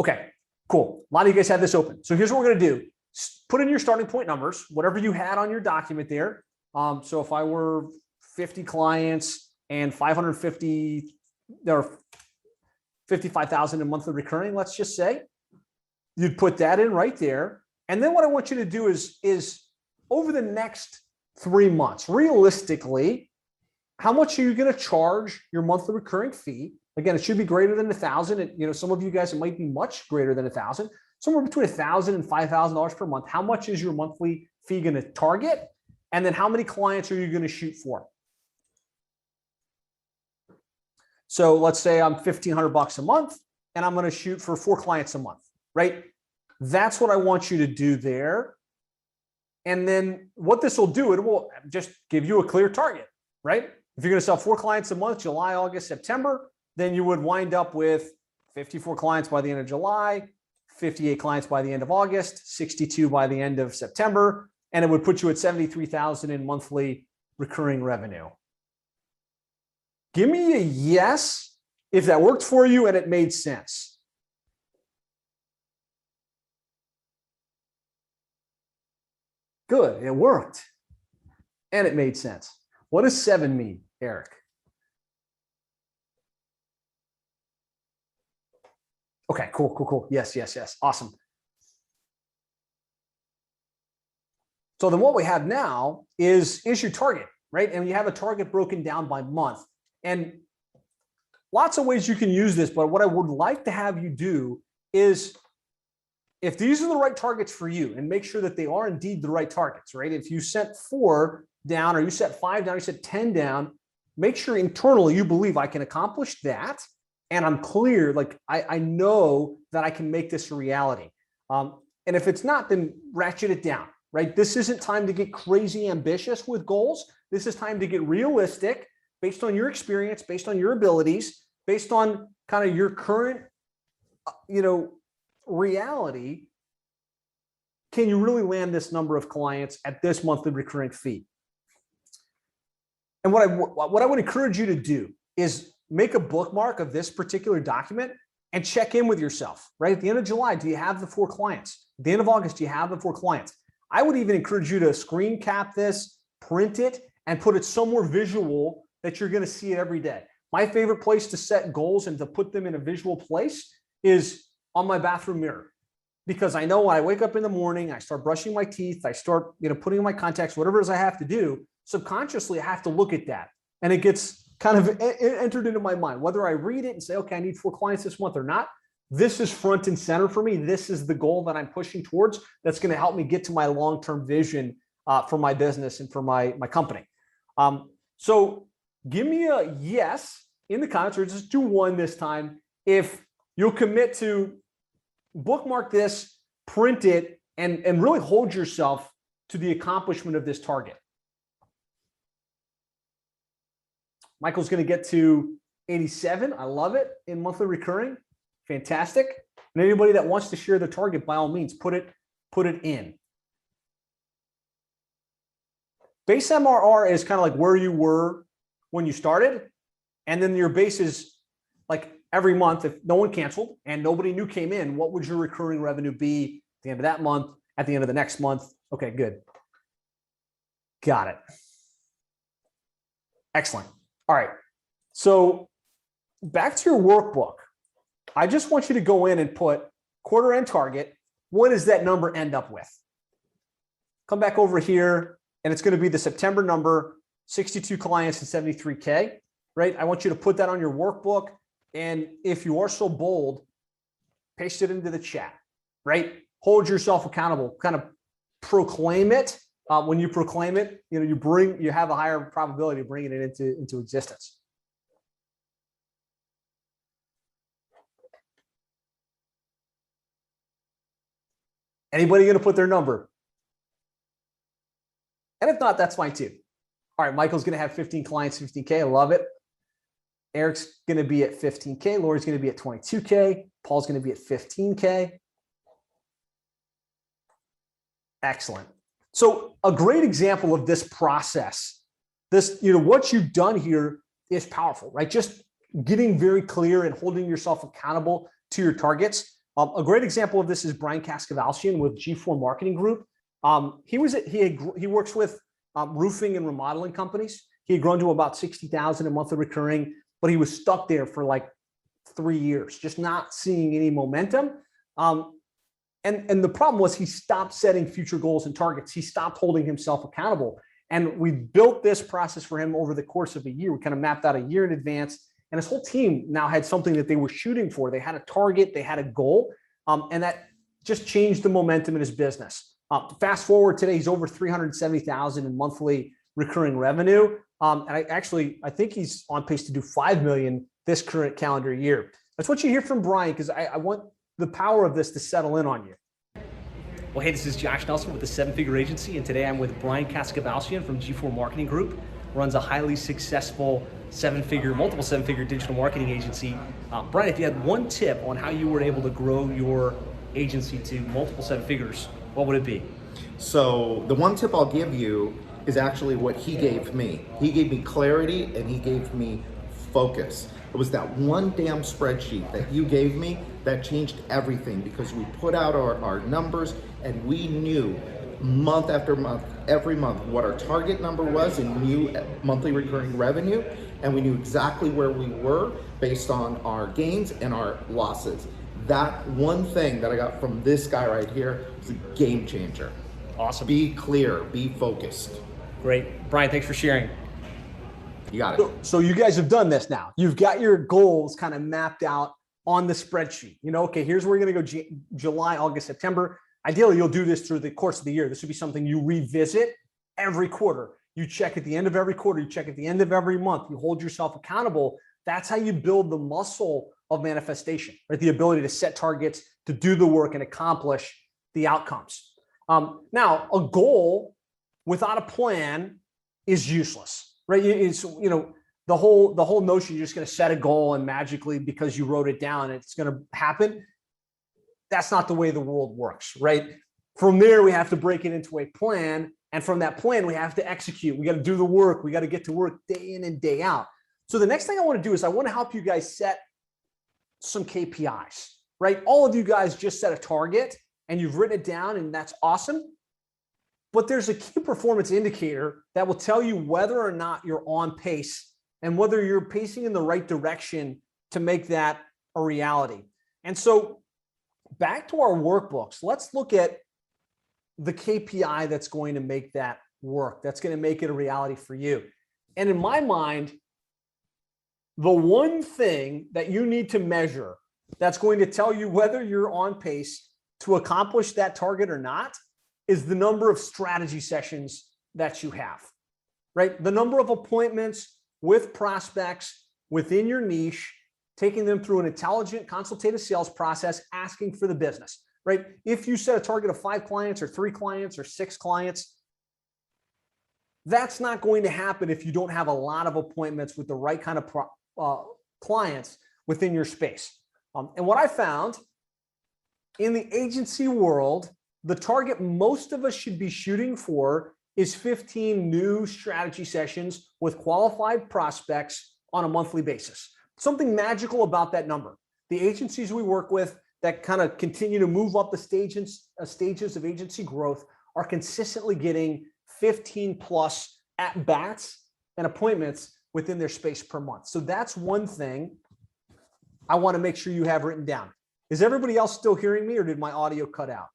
Okay, cool. A lot of you guys have this open. So here's what we're going to do. Put in your starting point numbers, whatever you had on your document there. So if I were 50 clients and 550 or 55,000 in monthly recurring, let's just say, you'd put that in right there. And then what I want you to do is over the next 3 months, realistically, how much are you going to charge your monthly recurring fee? Again, it should be greater than 1,000. Some of you guys, it might be much greater than 1,000, somewhere between $1,000 and $5,000 per month. How much is your monthly fee going to target? And then how many clients are you going to shoot for? So let's say I'm $1,500 a month and I'm going to shoot for 4 clients a month, right? That's what I want you to do there. And then what this will do, it will just give you a clear target, right? If you're going to sell 4 clients a month, July, August, September, then you would wind up with 54 clients by the end of July, 58 clients by the end of August, 62 by the end of September, and it would put you at 73,000 in monthly recurring revenue. Give me a yes if that worked for you and it made sense. Good, it worked. And it made sense. What does 7 mean, Eric? Okay, cool. Yes. Awesome. So then what we have now is your target, right? And you have a target broken down by month. And lots of ways you can use this, but what I would like to have you do is, if these are the right targets for you, and make sure that they are indeed the right targets, right? If you set 4 down, or you set 5 down, you set 10 down, make sure internally you believe I can accomplish that. And I'm clear, like I know that I can make this a reality. And if it's not, then ratchet it down, right? This isn't time to get crazy ambitious with goals. This is time to get realistic based on your experience, based on your abilities, based on kind of your current, reality, can you really land this number of clients at this monthly recurring fee? And what I would encourage you to do is make a bookmark of this particular document and check in with yourself, right? At the end of July, do you have the 4 clients? At the end of August, do you have the 4 clients? I would even encourage you to screen cap this, print it, and put it somewhere visual that you're going to see it every day. My favorite place to set goals and to put them in a visual place is on my bathroom mirror, because I know when I wake up in the morning, I start brushing my teeth, I start, putting on my contacts, whatever it is I have to do, subconsciously I have to look at that. And it gets kind of entered into my mind, whether I read it and say, okay, I need 4 clients this month or not. This is front and center for me. This is the goal that I'm pushing towards. That's going to help me get to my long-term vision for my business and for my company. So give me a yes in the comments, or just do 1 this time if you'll commit to bookmark this, print it, and really hold yourself to the accomplishment of this target. Michael's going to get to 87. I love it in monthly recurring. Fantastic. And anybody that wants to share the target, by all means, put it in. Base MRR is kind of like where you were when you started. And then your base is like every month, if no one canceled and nobody new came in, what would your recurring revenue be at the end of that month, at the end of the next month? Okay, good. Got it. Excellent. All right. So back to your workbook. I just want you to go in and put quarter end target. What does that number end up with? Come back over here, and it's going to be the September number, 62 clients and 73K, right? I want you to put that on your workbook. And if you are so bold, paste it into the chat, right? Hold yourself accountable, kind of proclaim it. When you proclaim it, you have a higher probability of bringing it into existence. Anybody going to put their number? And if not, that's fine too. All right, Michael's going to have 15 clients, 15K. I love it. Eric's going to be at 15K. Lori's going to be at 22K. Paul's going to be at 15K. Excellent. So a great example of this process, what you've done here is powerful, right? Just getting very clear and holding yourself accountable to your targets. A great example of this is Brian Kaskavalcian with G4 Marketing Group. He works with roofing and remodeling companies. He had grown to about 60,000 in monthly recurring, but he was stuck there for like 3 years, just not seeing any momentum. And the problem was he stopped setting future goals and targets. He stopped holding himself accountable. And we built this process for him over the course of a year. We kind of mapped out a year in advance. And his whole team now had something that they were shooting for. They had a target, they had a goal, and that just changed the momentum in his business. Fast forward today, he's over 370,000 in monthly recurring revenue. And I think he's on pace to do 5 million this current calendar year. That's what you hear from Brian, because I want the power of this to settle in on you.
Well, hey, this is Josh Nelson with the 7-Figure Agency, and today I'm with Brian Kaskavalcian from G4 Marketing Group. Runs a highly successful multiple seven-figure digital marketing agency. Brian, if you had one tip on how you were able to grow your agency to multiple 7 figures, what would it be?
So the one tip I'll give you is actually what he gave me. He gave me clarity and he gave me focus. It was that one damn spreadsheet that you gave me that changed everything, because we put out our numbers and we knew month after month, every month, what our target number was in new monthly recurring revenue, and we knew exactly where we were based on our gains and our losses. That one thing that I got from this guy right here was a game changer.
Awesome.
Be clear, be focused.
Great. Brian, thanks for sharing.
You got it.
So you guys have done this now. You've got your goals kind of mapped out on the spreadsheet. Okay, here's where we're going to go July, August, September. Ideally, you'll do this through the course of the year. This would be something you revisit every quarter. You check at the end of every quarter. You check at the end of every month. You hold yourself accountable. That's how you build the muscle of manifestation, right? The ability to set targets, to do the work and accomplish the outcomes. Now, a goal without a plan is useless, right? It's, the whole notion you're just going to set a goal and magically, because you wrote it down, it's going to happen. that's not the way the world works, right? From there, we have to break it into a plan. And from that plan, we have to execute. We got to do the work. We got to get to work day in and day out. So the next thing I want to do is I want to help you guys set some KPIs, right? All of you guys just set a target and you've written it down, and that's awesome. But there's a key performance indicator that will tell you whether or not you're on pace and whether you're pacing in the right direction to make that a reality. And so back to our workbooks, let's look at the KPI that's going to make that work, that's going to make it a reality for you. And in my mind, the one thing that you need to measure that's going to tell you whether you're on pace to accomplish that target or not is the number of strategy sessions that you have, right? The number of appointments with prospects within your niche, taking them through an intelligent consultative sales process, asking for the business, right? If you set a target of 5 clients or 3 clients or 6 clients, that's not going to happen if you don't have a lot of appointments with the right kind of clients within your space. And what I found in the agency world, the target most of us should be shooting for is 15 new strategy sessions with qualified prospects on a monthly basis. Something magical about that number. The agencies we work with that kind of continue to move up the stages of agency growth are consistently getting 15 plus at bats and appointments within their space per month. So that's one thing I want to make sure you have written down. Is everybody else still hearing me, or did my audio cut out?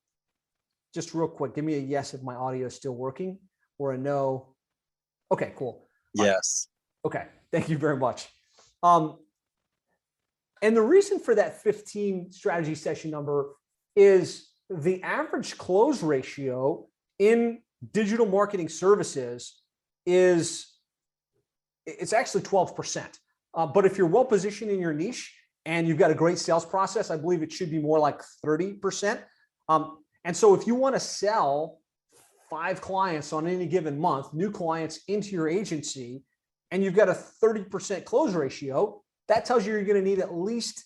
Just real quick, give me a yes if my audio is still working, or a no. Okay, cool.
Yes.
Okay, thank you very much. And the reason for that 15 strategy session number is the average close ratio in digital marketing services is, it's actually 12%. But if you're well positioned in your niche and you've got a great sales process, I believe it should be more like 30%. And so if you want to sell 5 clients on any given month, new clients into your agency, and you've got a 30% close ratio, that tells you you're going to need at least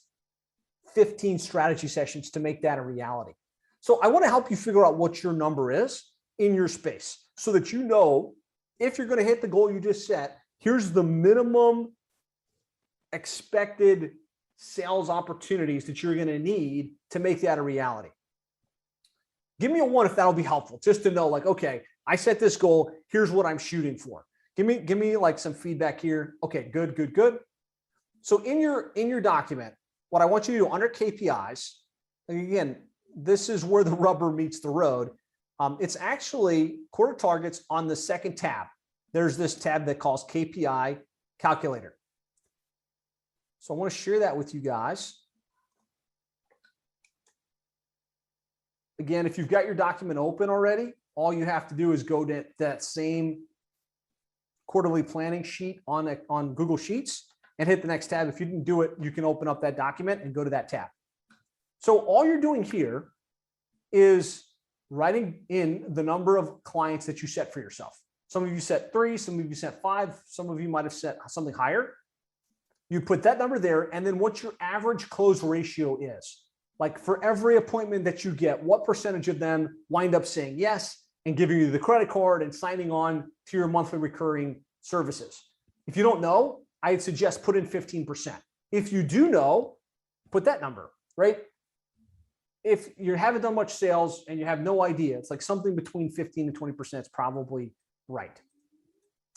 15 strategy sessions to make that a reality. So I want to help you figure out what your number is in your space so that you know if you're going to hit the goal you just set, here's the minimum expected sales opportunities that you're going to need to make that a reality. Give me a 1 if that'll be helpful, just to know, like, okay, I set this goal. Here's what I'm shooting for. Give me like some feedback here. Okay, good, good, good. So in your document, what I want you to do under KPIs, and again, this is where the rubber meets the road. It's actually quarter targets on the second tab. There's this tab that calls KPI calculator. So I want to share that with you guys. Again, if you've got your document open already, all you have to do is go to that same quarterly planning sheet on Google Sheets and hit the next tab. If you didn't do it, you can open up that document and go to that tab. So all you're doing here is writing in the number of clients that you set for yourself. Some of you set 3, some of you set 5, some of you might have set something higher. You put that number there, and then what your average close ratio is. Like for every appointment that you get, what percentage of them wind up saying yes and giving you the credit card and signing on to your monthly recurring services? If you don't know, I'd suggest put in 15%. If you do know, put that number, right? If you haven't done much sales and you have no idea, it's like something between 15 and 20% is probably right.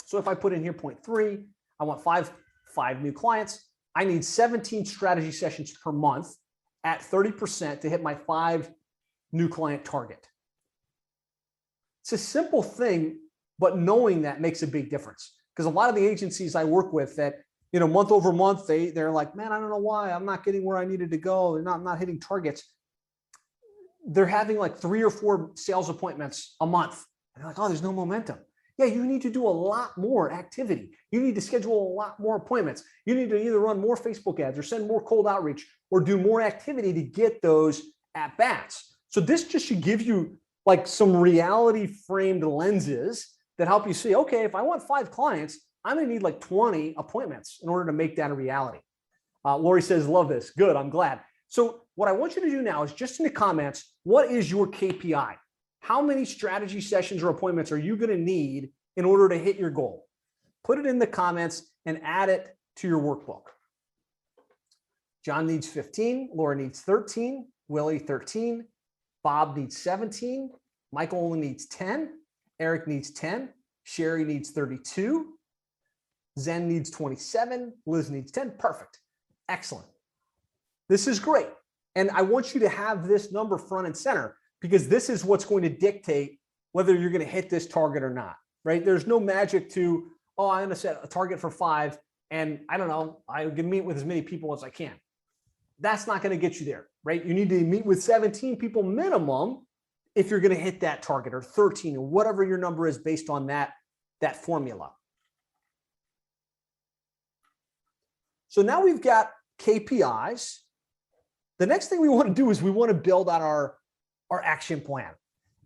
So if I put in here 0.3, I want five new clients. I need 17 strategy sessions per month at 30% to hit my 5 new client target. It's a simple thing, but knowing that makes a big difference. Because a lot of the agencies I work with that, month over month, they're like, man, I don't know why I'm not getting where I needed to go. I'm not hitting targets. They're having like 3 or 4 sales appointments a month. And they're like, oh, there's no momentum. Yeah, you need to do a lot more activity. You need to schedule a lot more appointments. You need to either run more Facebook ads or send more cold outreach or do more activity to get those at bats. So this just should give you like some reality framed lenses that help you see, okay, if I want 5 clients, I'm going to need like 20 appointments in order to make that a reality. Lori says, love this. Good. I'm glad. So what I want you to do now is just in the comments, what is your KPI? How many strategy sessions or appointments are you going to need in order to hit your goal? Put it in the comments and add it to your workbook. John needs 15, Laura needs 13, Willie 13, Bob needs 17, Michael only needs 10, Eric needs 10, Sherry needs 32, Zen needs 27, Liz needs 10. Perfect. Excellent. This is great. And I want you to have this number front and center because this is what's going to dictate whether you're going to hit this target or not, right? There's no magic to, oh, I'm going to set a target for 5 and I don't know, I can meet with as many people as I can. That's not going to get you there, right? You need to meet with 17 people minimum if you're going to hit that target, or 13, or whatever your number is based on that formula. So now we've got KPIs. The next thing we want to do is we want to build out our action plan.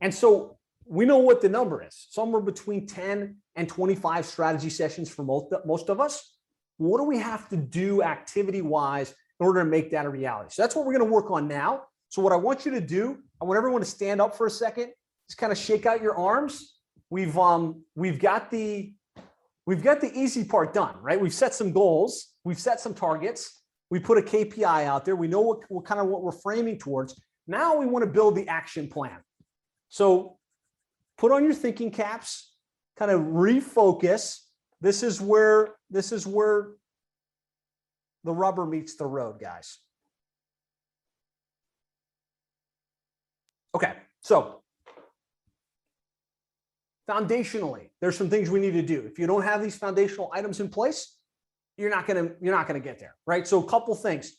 And so we know what the number is, somewhere between 10 and 25 strategy sessions for most of us. What do we have to do activity-wise in order to make that a reality? So that's what we're going to work on now. So what I want you to do, I want everyone to stand up for a second, just kind of shake out your arms. We've got the easy part done, right? We've set some goals, we've set some targets, we put a KPI out there, we know what we're framing towards. Now we want to build the action plan. So put on your thinking caps, kind of refocus. This is where the rubber meets the road, guys. Okay, so foundationally, there's some things we need to do. If you don't have these foundational items in place, you're not gonna get there, right? So a couple things.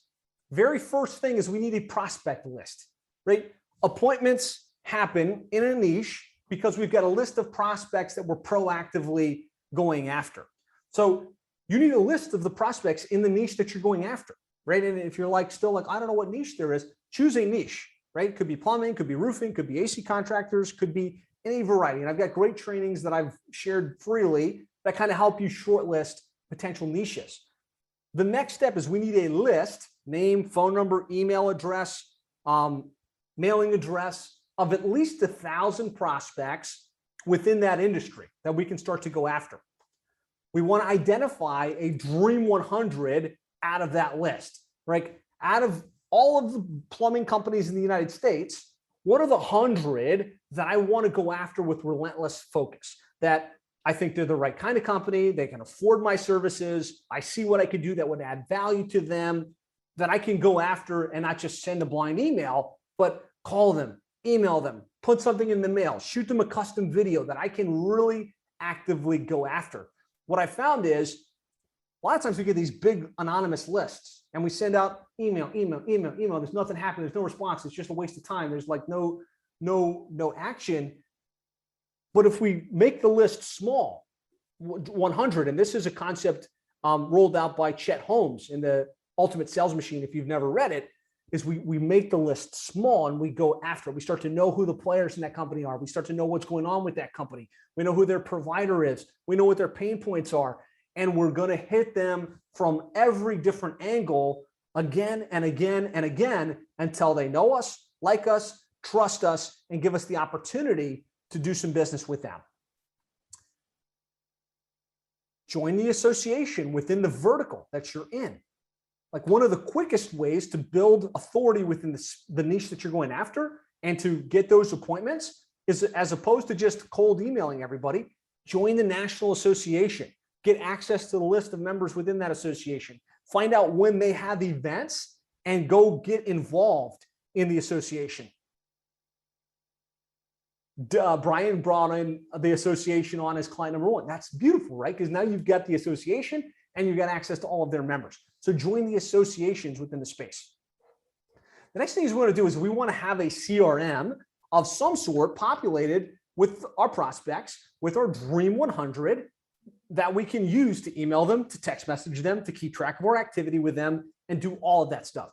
Very first thing is we need a prospect list, right? Appointments happen in a niche because we've got a list of prospects that we're proactively going after. So you need a list of the prospects in the niche that you're going after, right? And if you're still like, I don't know what niche there is, choose a niche, right? Could be plumbing, could be roofing, could be AC contractors, could be any variety. And I've got great trainings that I've shared freely that kind of help you shortlist potential niches. The next step is we need a list, name, phone number, email address, mailing address of at least 1,000 prospects within that industry that we can start to go after. We want to identify a dream 100 out of that list, right? Out of all of the plumbing companies in the United States, what are the 100 that I want to go after with relentless focus? That I think they're the right kind of company, they can afford my services, I see what I could do that would add value to them, that I can go after and not just send a blind email, but call them, email them, put something in the mail, shoot them a custom video that I can really actively go after. What I found is a lot of times we get these big anonymous lists and we send out email. There's nothing happening. There's no response. It's just a waste of time. There's like no action. But if we make the list small, 100, and this is a concept rolled out by Chet Holmes in the Ultimate Sales Machine. If you've never read it, is we make the list small and we go after it. We start to know who the players in that company are. We start to know what's going on with that company. We know who their provider is. We know what their pain points are. And we're going to hit them from every different angle again and again and again until they know us, like us, trust us, and give us the opportunity to do some business with them. Join the association within the vertical that you're in. Like one of the quickest ways to build authority within the niche that you're going after and to get those appointments is, as opposed to just cold emailing everybody, join the national association, get access to the list of members within that association, find out when they have events and go get involved in the association. Brian brought in the association on as client number 1. That's beautiful, right? Because now you've got the association and you've got access to all of their members. So join the associations within the space. The next thing we want to do is we want to have a CRM of some sort populated with our prospects, with our Dream 100 that we can use to email them, to text message them, to keep track of our activity with them and do all of that stuff.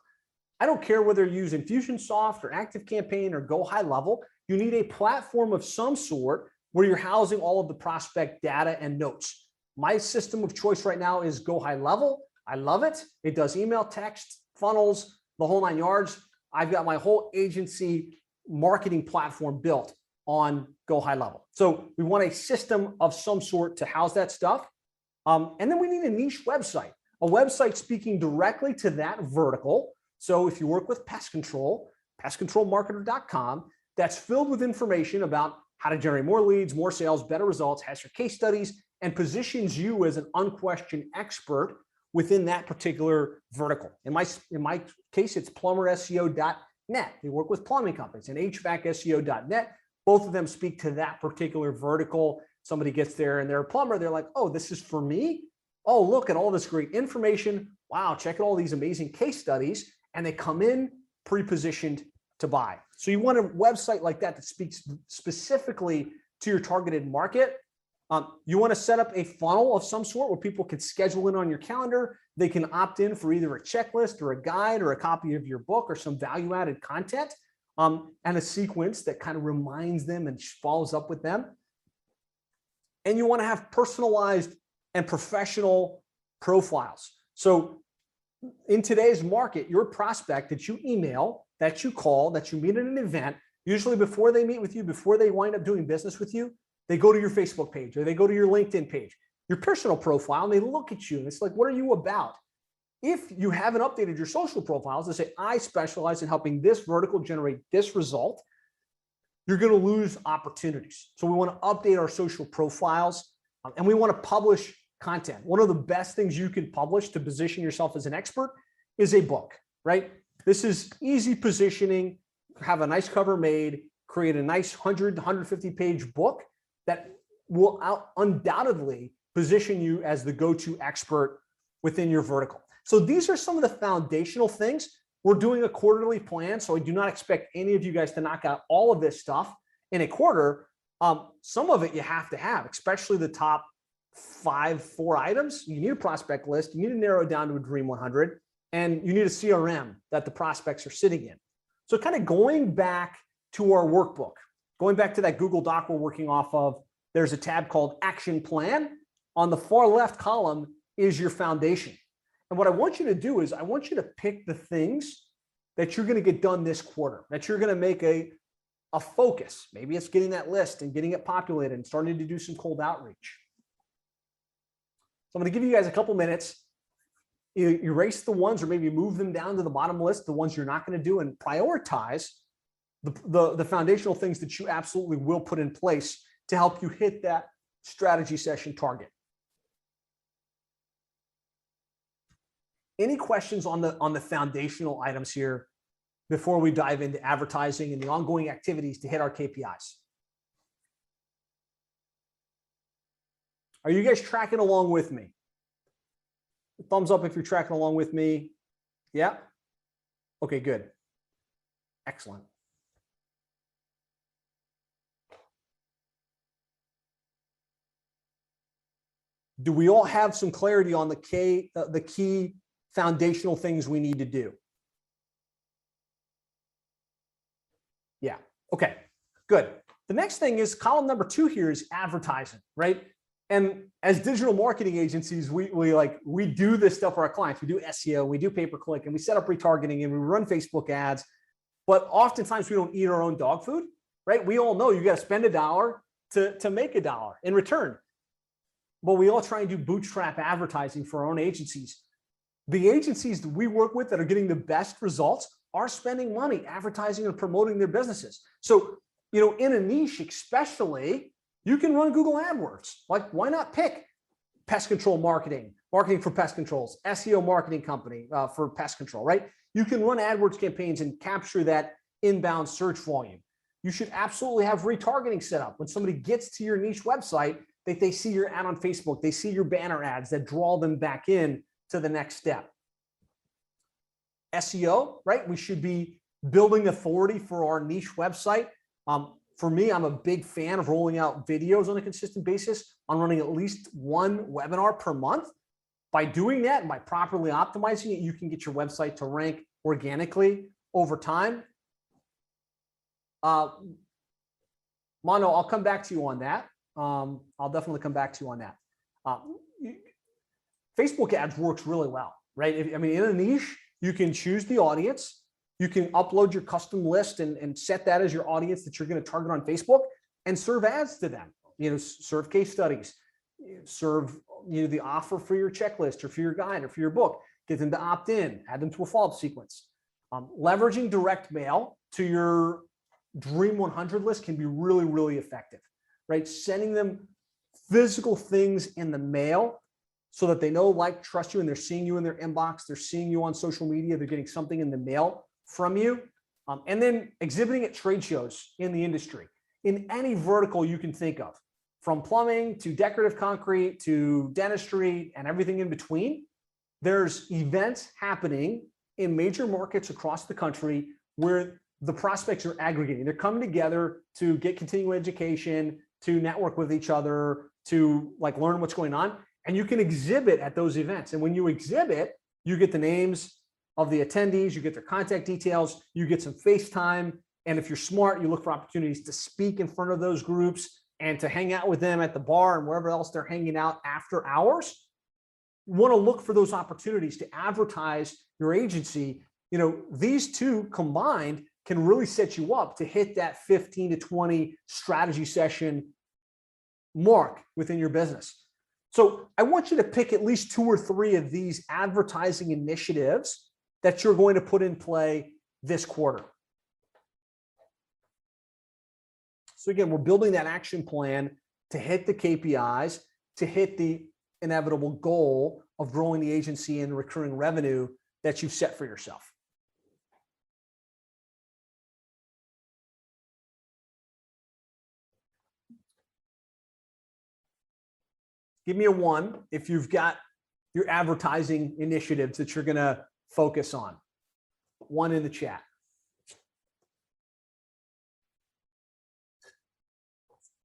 I don't care whether you use Infusionsoft or ActiveCampaign or Go High Level. You need a platform of some sort where you're housing all of the prospect data and notes. My system of choice right now is Go High Level. I love it. It does email, text, funnels, the whole 9 yards. I've got my whole agency marketing platform built on Go High Level. So we want a system of some sort to house that stuff. And then we need a niche website, a website speaking directly to that vertical. So if you work with pest control, pestcontrolmarketer.com, that's filled with information about how to generate more leads, more sales, better results, has your case studies, and positions you as an unquestioned expert within that particular vertical. In my case, it's plumberseo.net. They work with plumbing companies, and HVACSEO.net. Both of them speak to that particular vertical. Somebody gets there and they're a plumber. They're like, oh, this is for me. Oh, look at all this great information. Wow, check out all these amazing case studies. And they come in pre-positioned to buy. So you want a website like that that speaks specifically to your targeted market. You want to set up a funnel of some sort where people can schedule in on your calendar. They can opt in for either a checklist or a guide or a copy of your book or some value-added content, and a sequence that kind of reminds them and follows up with them. And you want to have personalized and professional profiles. So in today's market, your prospect that you email, that you call, that you meet at an event, usually before they meet with you, before they wind up doing business with you, they go to your Facebook page or they go to your LinkedIn page, your personal profile, and they look at you and it's like, what are you about? If you haven't updated your social profiles to say, I specialize in helping this vertical generate this result, you're going to lose opportunities. So we want to update our social profiles, and we want to publish content. One of the best things you can publish to position yourself as an expert is a book, right? This is easy positioning, have a nice cover made, create a nice 100 to 150 page book that will undoubtedly position you as the go-to expert within your vertical. So these are some of the foundational things. We're doing a quarterly plan, so I do not expect any of you guys to knock out all of this stuff in a quarter. Some of it you have to have, especially the top 4 items. You need a prospect list. You need to narrow it down to a Dream 100, and you need a CRM that the prospects are sitting in. So kind of going back to our workbook, going back to that Google Doc we're working off of, there's a tab called Action Plan. On the far left column is your foundation. And what I want you to do is I want you to pick the things that you're going to get done this quarter, that you're going to make a focus. Maybe it's getting that list and getting it populated and starting to do some cold outreach. So I'm going to give you guys a couple minutes. You erase the ones or maybe move them down to the bottom list, the ones you're not going to do, and prioritize the foundational things that you absolutely will put in place to help you hit that strategy session target. Any questions on the foundational items here before we dive into advertising and the ongoing activities to hit our KPIs? Are you guys tracking along with me? Thumbs up if you're tracking along with me. Yeah? Okay, good. Excellent. Do we all have some clarity on the key foundational things we need to do? Yeah. Okay, good. The next thing is column number 2 here is advertising, right? And as digital marketing agencies, we do this stuff for our clients. We do SEO, we do pay-per-click, and we set up retargeting, and we run Facebook ads. But oftentimes we don't eat our own dog food, right? We all know you got to spend $1 to make $1 in return. But we all try and do bootstrap advertising for our own agencies. The agencies that we work with that are getting the best results are spending money advertising and promoting their businesses. So, in a niche especially, you can run Google AdWords. Like, why not pick pest control marketing for pest controls, SEO marketing company for pest control, right? You can run AdWords campaigns and capture that inbound search volume. You should absolutely have retargeting set up. When somebody gets to your niche website, that they see your ad on Facebook, they see your banner ads that draw them back in to the next step. SEO, right? We should be building authority for our niche website. For me, I'm a big fan of rolling out videos on a consistent basis, on running at least one webinar per month. By doing that and by properly optimizing it, you can get your website to rank organically over time. Mono, I'll come back to you on that. I'll definitely come back to you on that. Facebook ads works really well, right? In a niche, You can choose the audience. You can upload your custom list and set that as your audience that you're going to target on Facebook and serve ads to them. Serve case studies, serve the offer for your checklist or for your guide or for your book. Get them to opt in, add them to a follow-up sequence. Leveraging direct mail to your Dream 100 list can be really, really effective, right? Sending them physical things in the mail so that they know, like, trust you, and they're seeing you in their inbox. They're seeing you on social media. They're getting something in the mail from you. And then exhibiting at trade shows in the industry, in any vertical you can think of, from plumbing to decorative concrete to dentistry and everything in between. There's events happening in major markets across the country where the prospects are aggregating. They're coming together to get continuing education, to network with each other, to learn what's going on. And you can exhibit at those events. And when you exhibit, you get the names of the attendees, you get their contact details, you get some FaceTime. And if you're smart, you look for opportunities to speak in front of those groups and to hang out with them at the bar and wherever else they're hanging out after hours. You want to look for those opportunities to advertise your agency. These two combined can really set you up to hit that 15 to 20 strategy session mark within your business. So I want you to pick at least 2 or 3 of these advertising initiatives that you're going to put in play this quarter. So again, we're building that action plan to hit the KPIs, to hit the inevitable goal of growing the agency and recurring revenue that you've set for yourself. Give me a 1 if you've got your advertising initiatives that you're going to focus on. 1 in the chat.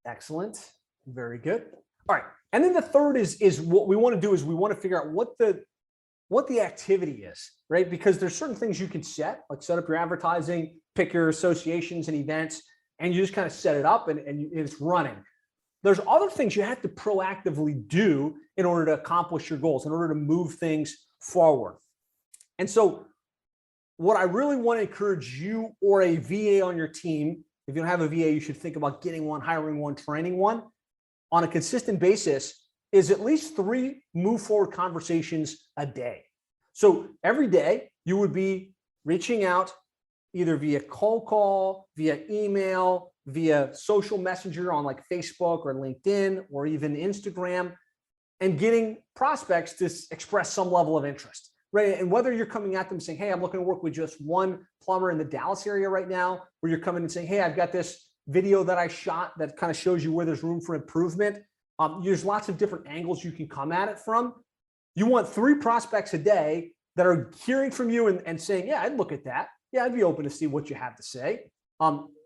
Excellent. Very good. All right. And then the third is what we want to do is we want to figure out what the activity is, right? Because there's certain things you can set, like set up your advertising, pick your associations and events, and you just kind of set it up and it's running. There's other things you have to proactively do in order to accomplish your goals, in order to move things forward. And so what I really want to encourage you or a VA on your team, if you don't have a VA, you should think about getting one, hiring one, training one on a consistent basis, is at least 3 move forward conversations a day. So every day you would be reaching out either via cold call, via email, via social messenger on Facebook or LinkedIn or even Instagram, and getting prospects to express some level of interest, right? And whether you're coming at them saying, hey, I'm looking to work with just one plumber in the Dallas area right now, or you're coming and saying, hey, I've got this video that I shot that kind of shows you where there's room for improvement. There's lots of different angles you can come at it from. You want 3 prospects a day that are hearing from you and saying, yeah, I'd look at that. Yeah, I'd be open to see what you have to say.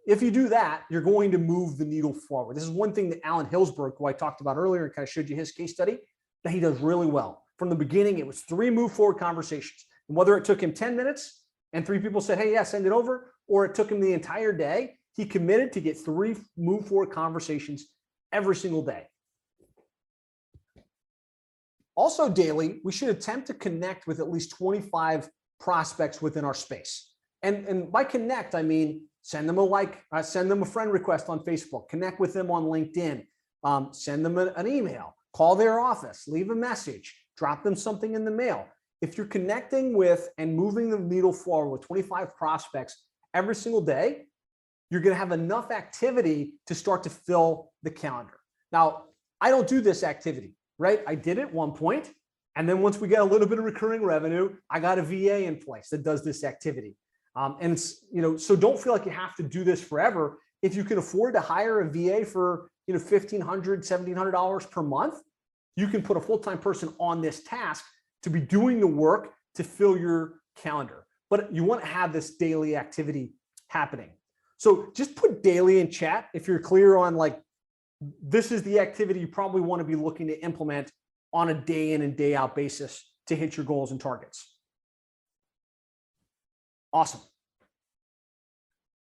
If you do that, you're going to move the needle forward. This is one thing that Alan Hillsberg, who I talked about earlier and kind of showed you his case study, that he does really well. From the beginning, it was 3 move forward conversations. And whether it took him 10 minutes and 3 people said, hey, yeah, send it over, or it took him the entire day, he committed to get 3 move forward conversations every single day. Also daily, we should attempt to connect with at least 25 prospects within our space. And by connect, I mean, send them a friend request on Facebook, connect with them on LinkedIn, send them an email, call their office, leave a message, drop them something in the mail. If you're connecting with and moving the needle forward with 25 prospects every single day, you're going to have enough activity to start to fill the calendar. Now, I don't do this activity, right? I did it at one point. And then once we get a little bit of recurring revenue, I got a VA in place that does this activity. And it's, so don't feel like you have to do this forever. If you can afford to hire a VA for, $1,500, $1,700 per month, you can put a full-time person on this task to be doing the work to fill your calendar. But you want to have this daily activity happening. So just put daily in chat if you're clear on this is the activity you probably want to be looking to implement on a day in and day out basis to hit your goals and targets. Awesome.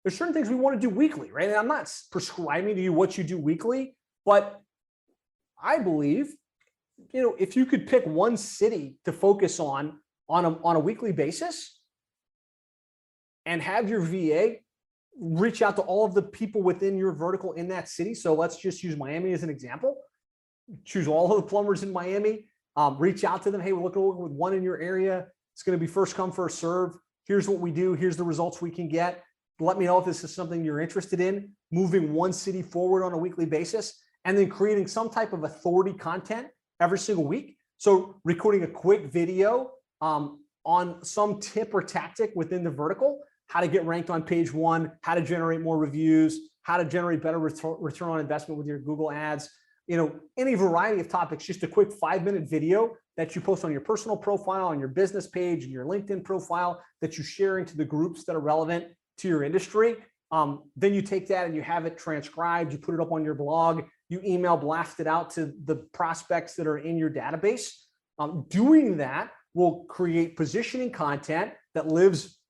There's certain things we want to do weekly, right? And I'm not prescribing to you what you do weekly, but I believe, if you could pick one city to focus on on a weekly basis and have your VA reach out to all of the people within your vertical in that city. So let's just use Miami as an example. Choose all of the plumbers in Miami, reach out to them. Hey, we're looking to work with one in your area. It's going to be first come, first serve. Here's what we do. Here's the results we can get. Let me know if this is something you're interested in, moving one city forward on a weekly basis, and then creating some type of authority content every single week. So recording a quick video on some tip or tactic within the vertical, how to get ranked on page one, how to generate more reviews, how to generate better return on investment with your Google ads, any variety of topics, just a quick 5-minute video that you post on your personal profile, on your business page, and your LinkedIn profile that you share into the groups that are relevant to your industry. Then you take that and you have it transcribed, you put it up on your blog, you email blast it out to the prospects that are in your database. Doing that will create positioning content that lives,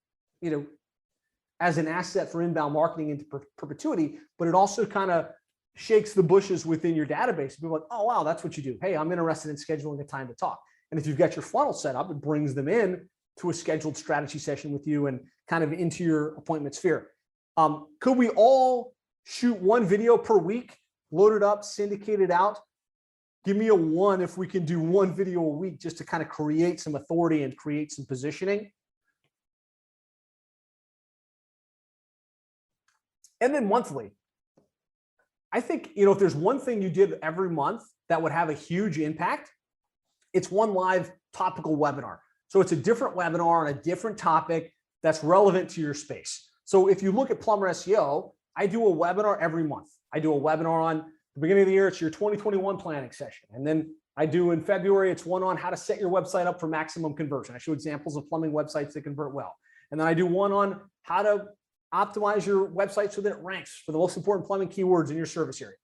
as an asset for inbound marketing into perpetuity, but it also kind of shakes the bushes within your database. People are like, oh, wow, that's what you do. Hey, I'm interested in scheduling a time to talk. And if you've got your funnel set up, it brings them in to a scheduled strategy session with you and kind of into your appointment sphere. Could we all shoot one video per week, load it up, syndicate it out? Give me a 1 if we can do one video a week just to kind of create some authority and create some positioning. And then monthly. I think, if there's one thing you did every month that would have a huge impact, it's one live topical webinar. So it's a different webinar on a different topic that's relevant to your space. So if you look at Plumber SEO, I do a webinar every month. I do a webinar on the beginning of the year, it's your 2021 planning session. And then I do in February, it's one on how to set your website up for maximum conversion. I show examples of plumbing websites that convert well. And then I do one on how to optimize your website so that it ranks for the most important plumbing keywords in your service area.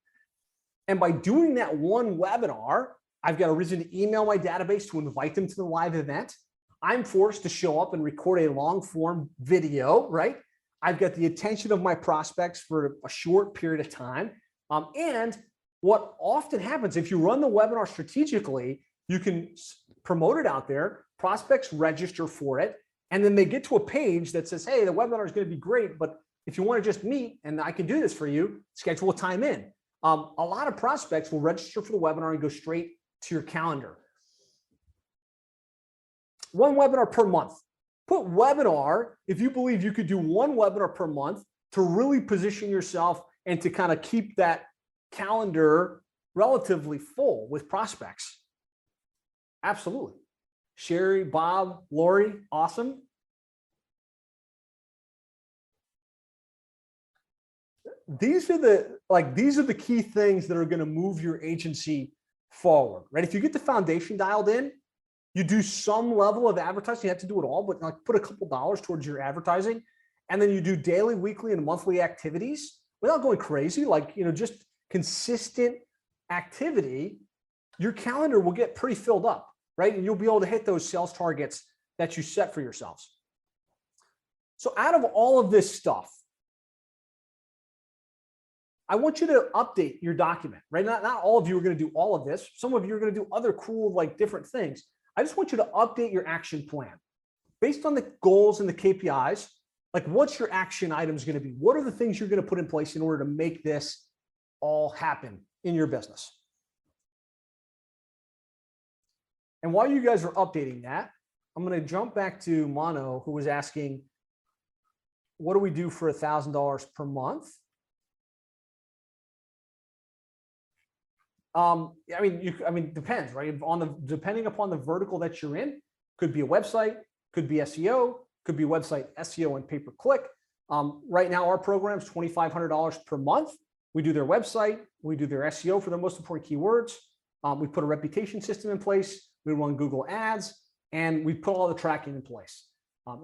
And by doing that one webinar, I've got a reason to email my database to invite them to the live event. I'm forced to show up and record a long form video, right? I've got the attention of my prospects for a short period of time. And what often happens, if you run the webinar strategically, you can promote it out there, prospects register for it, and then they get to a page that says, hey, the webinar is going to be great, but if you want to just meet and I can do this for you, schedule a time in. A lot of prospects will register for the webinar and go straight to your calendar. One webinar per month. Put webinar, if you believe you could do one webinar per month to really position yourself and to kind of keep that calendar relatively full with prospects. Absolutely. Sherry, Bob, Lori, awesome. These are the key things that are going to move your agency forward, right? If you get the foundation dialed in, you do some level of advertising. You have to do it all, but put a couple dollars towards your advertising. And then you do daily, weekly, and monthly activities without going crazy, just consistent activity. Your calendar will get pretty filled up, right? And you'll be able to hit those sales targets that you set for yourselves. So out of all of this stuff, I want you to update your document, right? Not all of you are going to do all of this. Some of you are going to do other cool, different things. I just want you to update your action plan based on the goals and the KPIs. What's your action items going to be? What are the things you're going to put in place in order to make this all happen in your business? And while you guys are updating that, I'm going to jump back to Mono, who was asking, what do we do for $1,000 per month? Depends, right? Depending upon the vertical that you're in, could be a website, could be SEO, could be website SEO and pay-per-click. Right now, our program is $2,500 per month. We do their website, we do their SEO for their most important keywords. We put a reputation system in place. We run Google ads, and we put all the tracking in place.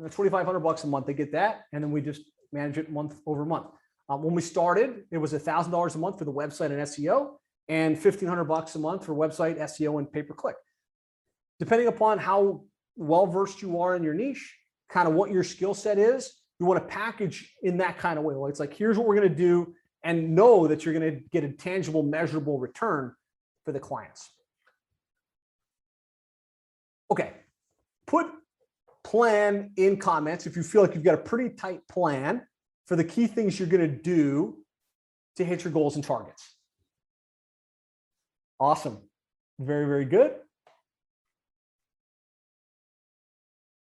That's $2,500 a month. They get that, and then we just manage it month over month. When we started, it was $1,000 a month for the website and SEO, and $1,500 a month for website, SEO, and pay-per-click. Depending upon how well-versed you are in your niche, kind of what your skill set is, you want to package in that kind of way. It's here's what we're going to do, and know that you're going to get a tangible, measurable return for the clients. Okay, put plan in comments if you feel like you've got a pretty tight plan for the key things you're going to do to hit your goals and targets. Awesome. Very, very good.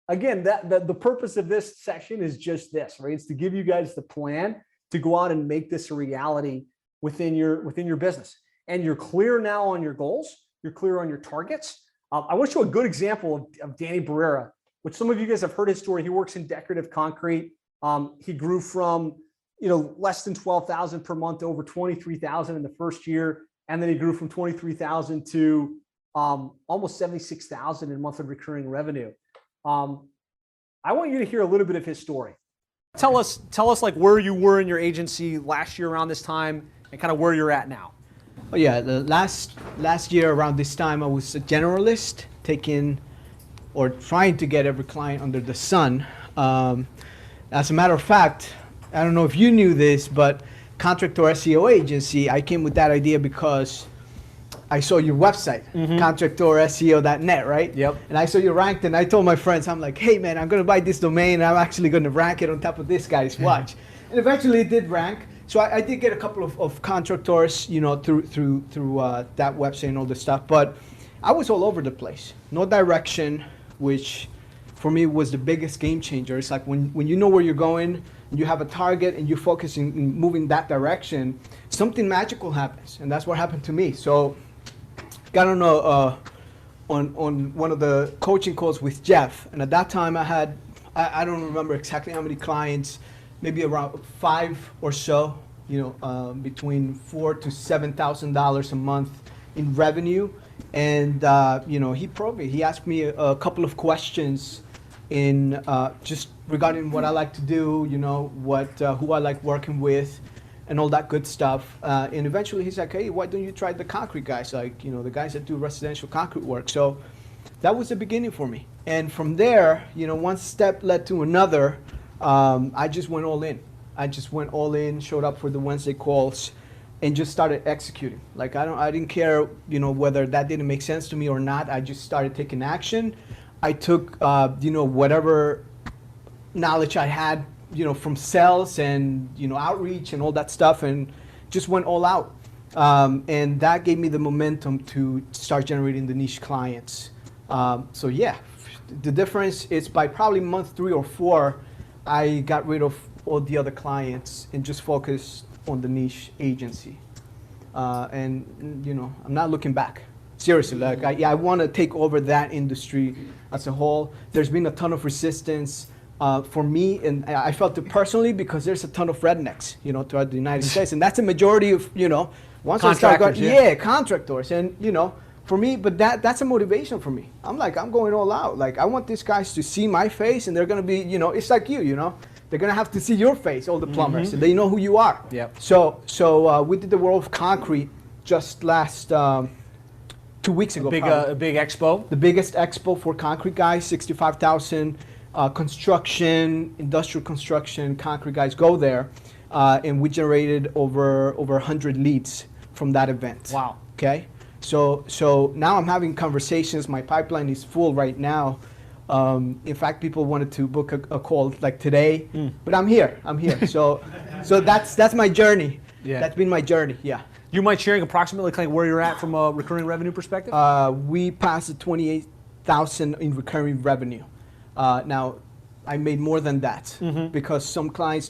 Again, the purpose of this session is just this, right? It's to give you guys the plan to go out and make this a reality within your business. And you're clear now on your goals. You're clear on your targets. I want to show a good example of Danny Barrera, which some of you guys have heard his story. He works in decorative concrete. He grew from, less than 12,000 per month to over 23,000 in the first year. And then he grew from 23,000 to almost 76,000 in monthly recurring revenue. I want you to hear a little bit of his story. Tell us like where you were in your agency last year around this time and kind of where you're at now.
Oh yeah, the last year around this time I was a generalist, taking or trying to get every client under the sun. As a matter of fact, I don't know if you knew this, but Contractor SEO Agency, I came with that idea because I saw your website, contractorseo.net, right?
Yep.
And I saw you ranked, and I told my friends, I'm like, hey man, I'm gonna buy this domain, and I'm actually gonna rank it on top of this guy's watch. And eventually it did rank. So I did get a couple of contractors, through that website and all this stuff. But I was all over the place, no direction, which for me was the biggest game changer. It's like when you know where you're going, and you have a target, and you focus in moving that direction, something magical happens, and that's what happened to me. So got on on one of the coaching calls with Jeff, and at that time I had I don't remember exactly how many clients, maybe around 5 or so, between $4,000 to $7,000 a month in revenue. And he probed me. He asked me a couple of questions in just regarding what I like to do, who I like working with, and all that good stuff. And eventually he's like, hey, why don't you try the concrete guys, like, the guys that do residential concrete work. So that was the beginning for me. And from there, one step led to another. I just went all in. Showed up for the Wednesday calls, and just started executing. Like I didn't care, whether that didn't make sense to me or not. I just started taking action. I took, whatever knowledge I had, from sales and, outreach and all that stuff, and just went all out. And that gave me the momentum to start generating the niche clients. So yeah, the difference is by probably month 3 or 4, I got rid of all the other clients and just focused on the niche agency. And I'm not looking back. Seriously, like I want to take over that industry as a whole. There's been a ton of resistance for me, and I felt it personally because there's a ton of rednecks, throughout the United States, and that's a majority of, once I start going, contractors, and for me, but that's a motivation for me. I'm going all out. Like I want these guys to see my face, and they're gonna be, it's like they're gonna have to see your face, all the plumbers, and they know who you are.
Yep.
So we did the World of Concrete just last 2 weeks ago.
A big expo.
The biggest expo for concrete guys, 65,000 construction, industrial construction, concrete guys go there, and we generated over 100 leads from that event.
Wow.
Okay. So now I'm having conversations. My pipeline is full right now. In fact, people wanted to book a call like today, but I'm here. So that's my journey.
Yeah.
That's been my journey. Yeah.
You mind sharing approximately kind of where you're at from a recurring revenue perspective?
We passed the 28,000 in recurring revenue. Now, I made more than that because some clients,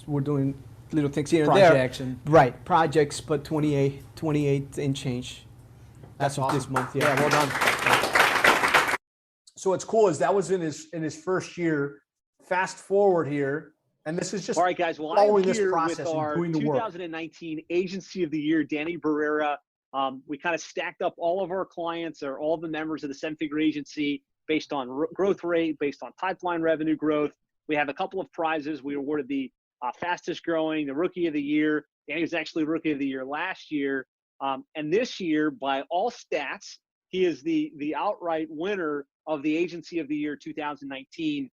were doing little things here and there.
Projects and
Right, projects, but 28 and change. That's of this month. Yeah.
well done. So what's cool is that was in his first year. Fast forward here, and this is just
all right, guys. Well,
following
I'm
this
here
process
with
and
our
doing the work.
2019 Agency of the Year, Danny Barrera. We kind of stacked up all of our clients or all the members of the seven-figure agency based on growth rate, based on pipeline revenue growth. We have a couple of prizes. We awarded the fastest growing, the Rookie of the Year. Danny was actually Rookie of the Year last year. And this year, by all stats, he is the outright winner of the Agency of the Year 2019.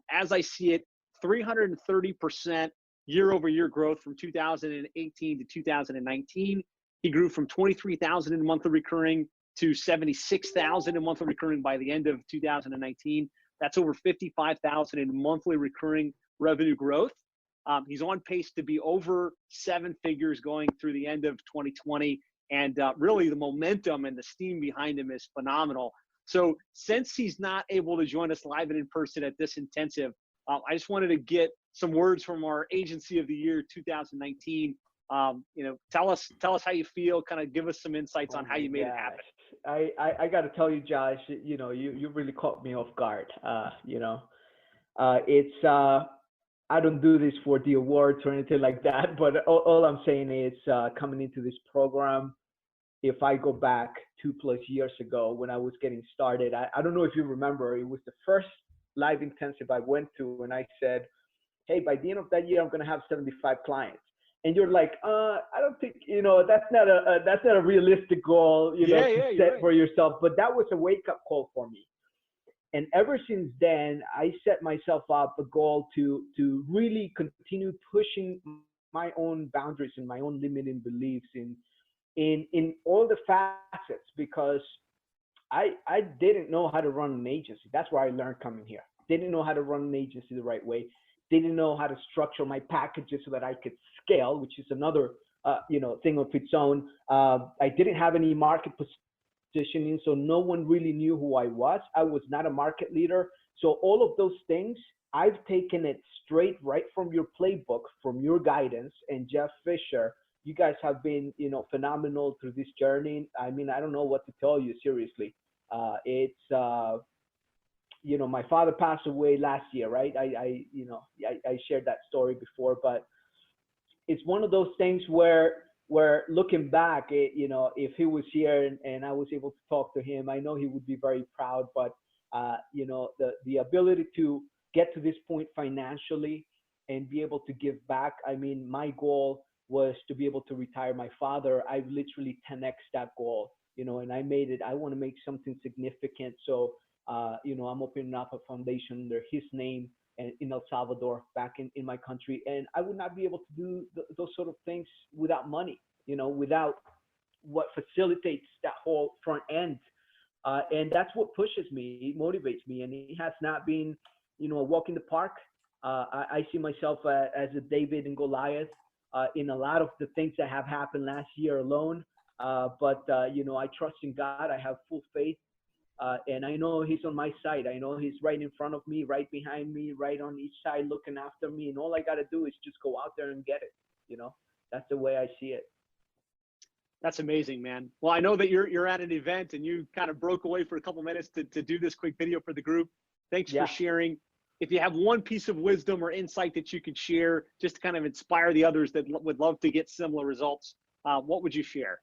As I see it, 330% year-over-year growth from 2018 to 2019. He grew from 23,000 in monthly recurring to 76,000 in monthly recurring by the end of 2019. That's over 55,000 in monthly recurring revenue growth. He's on pace to be over 7 figures going through the end of 2020. And really the momentum and the steam behind him is phenomenal. So since he's not able to join us live and in person at this intensive, I just wanted to get some words from our Agency of the Year 2019. Tell us how you feel, kind of give us some insights on how you made it happen.
I got to tell you, Josh, you really caught me off guard. I don't do this for the awards or anything like that, but all I'm saying is coming into this program, if I go back 2+ years ago when I was getting started, I don't know if you remember, it was the first live intensive I went to, and I said, hey, by the end of that year, I'm going to have 75 clients. And you're like, I don't think, that's not a realistic goal, to set for yourself. But that was a wake-up call for me. And ever since then, I set myself up a goal to really continue pushing my own boundaries and my own limiting beliefs in all the facets, because I didn't know how to run an agency. That's where I learned coming here. Didn't know how to run an agency the right way. Didn't know how to structure my packages so that I could scale, which is another thing of its own. I didn't have any market positioning, so no one really knew who I was. I was not a market leader. So all of those things, I've taken it straight right from your playbook, from your guidance, and Jeff Fisher. You guys have been, phenomenal through this journey. I mean, I don't know what to tell you, seriously. My father passed away last year, right? I shared that story before, but it's one of those things where looking back, if he was here and I was able to talk to him, I know he would be very proud. But the ability to get to this point financially and be able to give back. I mean, my goal was to be able to retire my father. I've literally 10x that goal, and I made it. I want to make something significant. So, I'm opening up a foundation under his name and in El Salvador, back in my country. And I would not be able to do those sort of things without money, without what facilitates that whole front end. And that's what pushes me, it motivates me. And it has not been, a walk in the park. I see myself as a David and Goliath in a lot of the things that have happened last year alone. But I trust in God. I have full faith. And I know he's on my side. I know he's right in front of me, right behind me, right on each side, looking after me. And all I got to do is just go out there and get it. That's the way I see it.
That's amazing, man. Well, I know that you're at an event and you kind of broke away for a couple minutes to do this quick video for the group. Thanks for sharing. If you have one piece of wisdom or insight that you could share just to kind of inspire the others that would love to get similar results, what would you share?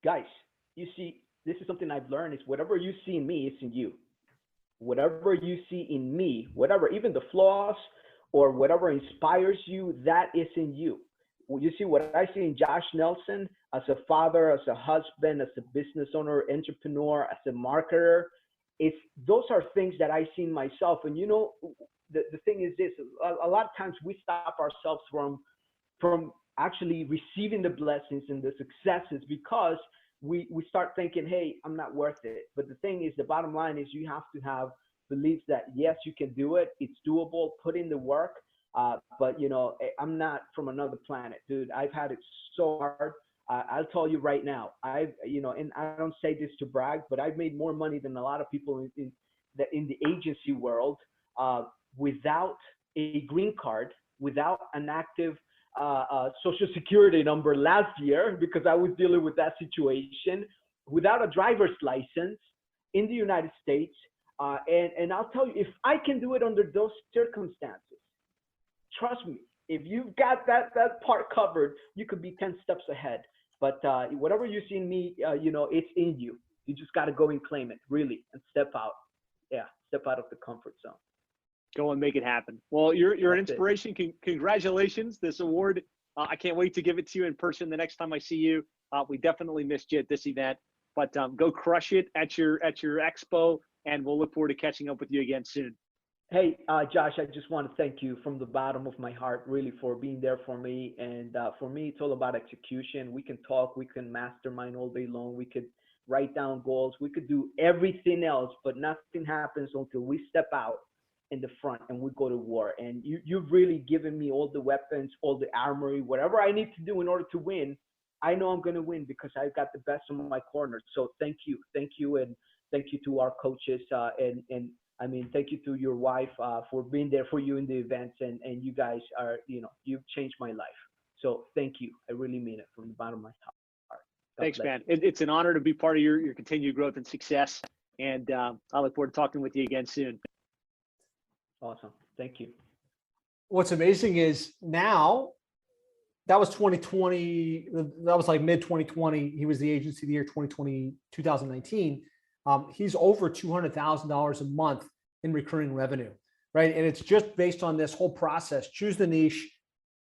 Guys, you see, this is something I've learned is whatever you see in me, it's in you. Whatever you see in me, whatever, even the flaws or whatever inspires you, that is in you. You see what I see in Josh Nelson as a father, as a husband, as a business owner, entrepreneur, as a marketer. Those are things that I see in myself. And the thing is this, a lot of times we stop ourselves from actually receiving the blessings and the successes because we start thinking, hey, I'm not worth it. But the thing is, the bottom line is you have to have beliefs that, yes, you can do it. It's doable. Put in the work. But, I'm not from another planet, dude. I've had it so hard. I'll tell you right now, and I don't say this to brag, but I've made more money than a lot of people in the agency world without a green card, without an active social security number last year, because I was dealing with that situation, without a driver's license in the United States. And I'll tell you, if I can do it under those circumstances, trust me, if you've got that part covered, you could be 10 steps ahead. But whatever you see in me, it's in you. You just got to go and claim it, really, and step out. Yeah, step out of the comfort zone.
Go and make it happen. Well, you're an inspiration. Congratulations. This award, I can't wait to give it to you in person the next time I see you. We definitely missed you at this event, but go crush it at your expo, and we'll look forward to catching up with you again soon.
Hey, Josh, I just want to thank you from the bottom of my heart, really, for being there for me. And for me, it's all about execution. We can talk, we can mastermind all day long. We
write down goals. We could do everything else, but nothing happens until we step out in the front and we go to war. And you've really given me all the weapons, all the armory, whatever I need to do in order to win. I know I'm going to win because I've got the best in my corner. So thank you. And thank you to our coaches. And I mean, thank you to your wife for being there for you in the events. And you guys are, you've changed my life. So thank you. I really mean it from the bottom of my heart.
Thanks, man. It's an honor to be part of your continued growth and success. And I look forward to talking with you again soon.
Awesome. Thank you.
What's amazing is now, that was 2020. That was like mid 2020. He was the agency of the year 2019. He's over $200,000 a month in recurring revenue, right? And it's just based on this whole process. Choose the niche,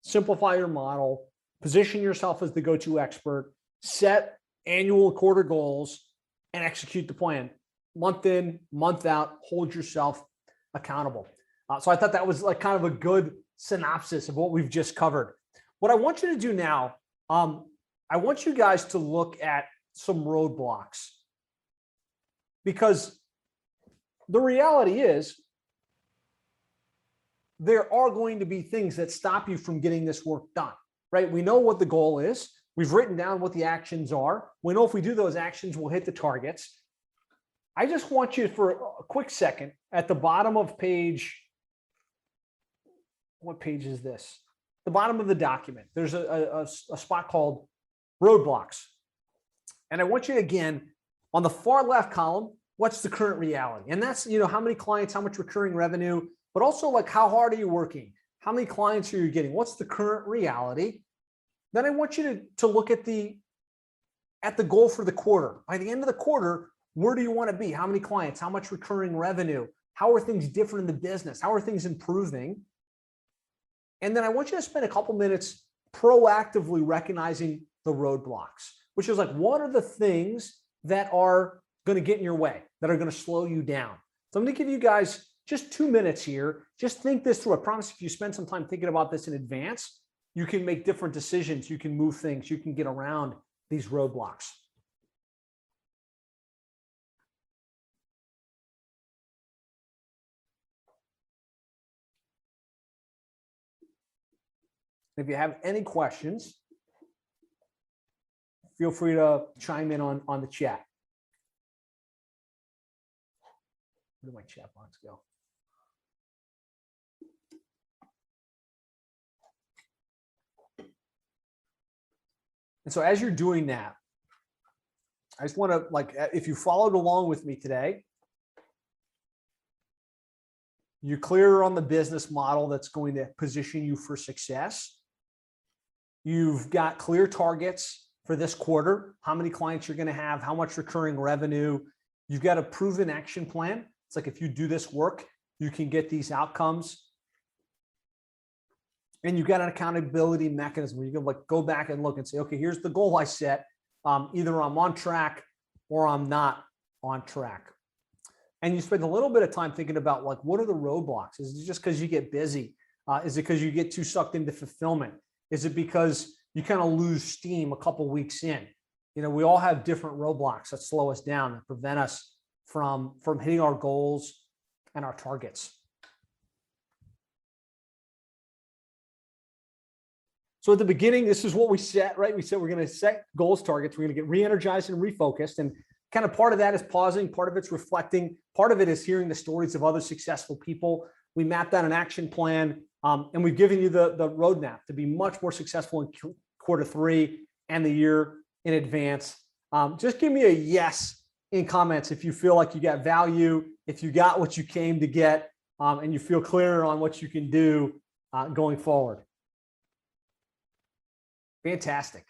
simplify your model, position yourself as the go-to expert, set annual quarter goals, and execute the plan. Month in, month out, hold yourself accountable. So I thought that was like kind of a good synopsis of what we've just covered. What I want you to do now, I want you guys to look at some roadblocks, because the reality is there are going to be things that stop you from getting this work done, right? We know what the goal is. We've written down what the actions are. We know if we do those actions, we'll hit the targets. I just want you for a quick second at the bottom of page, what page is this? The bottom of the document. There's a spot called roadblocks. And I want you to, again, on the far left column, what's the current reality? And that's, how many clients, how much recurring revenue, but also like how hard are you working? How many clients are you getting? What's the current reality? Then I want you to look at the goal for the quarter. By the end of the quarter, where do you want to be? How many clients? How much recurring revenue? How are things different in the business? How are things improving? And then I want you to spend a couple minutes proactively recognizing the roadblocks, which is like, what are the things that are going to get in your way, that are going to slow you down? So I'm going to give you guys just 2 minutes here. Just think this through. I promise if you spend some time thinking about this in advance, you can make different decisions. You can move things. You can get around these roadblocks. If you have any questions, feel free to chime in on the chat. Where did my chat box go? And so as you're doing that, I just want to, if you followed along with me today, you're clear on the business model that's going to position you for success. You've got clear targets for this quarter, how many clients you're going to have, how much recurring revenue. You've got a proven action plan. It's like if you do this work, you can get these outcomes. And you've got an accountability mechanism where you can go back and look and say, okay, here's the goal I set. Either I'm on track or I'm not on track. And you spend a little bit of time thinking about what are the roadblocks? Is it just because you get busy? Is it because you get too sucked into fulfillment? Is it because you kind of lose steam a couple weeks in? We all have different roadblocks that slow us down and prevent us from hitting our goals and our targets. So at the beginning, this is what we set, right? We said we're going to set goals, targets. We're going to get re-energized and refocused. And kind of part of that is pausing. Part of it's reflecting. Part of it is hearing the stories of other successful people. We mapped out an action plan, and we've given you the roadmap to be much more successful in quarter 3 and the year in advance. Just give me a yes in comments if you feel like you got value, if you got what you came to get, and you feel clearer on what you can do going forward. Fantastic.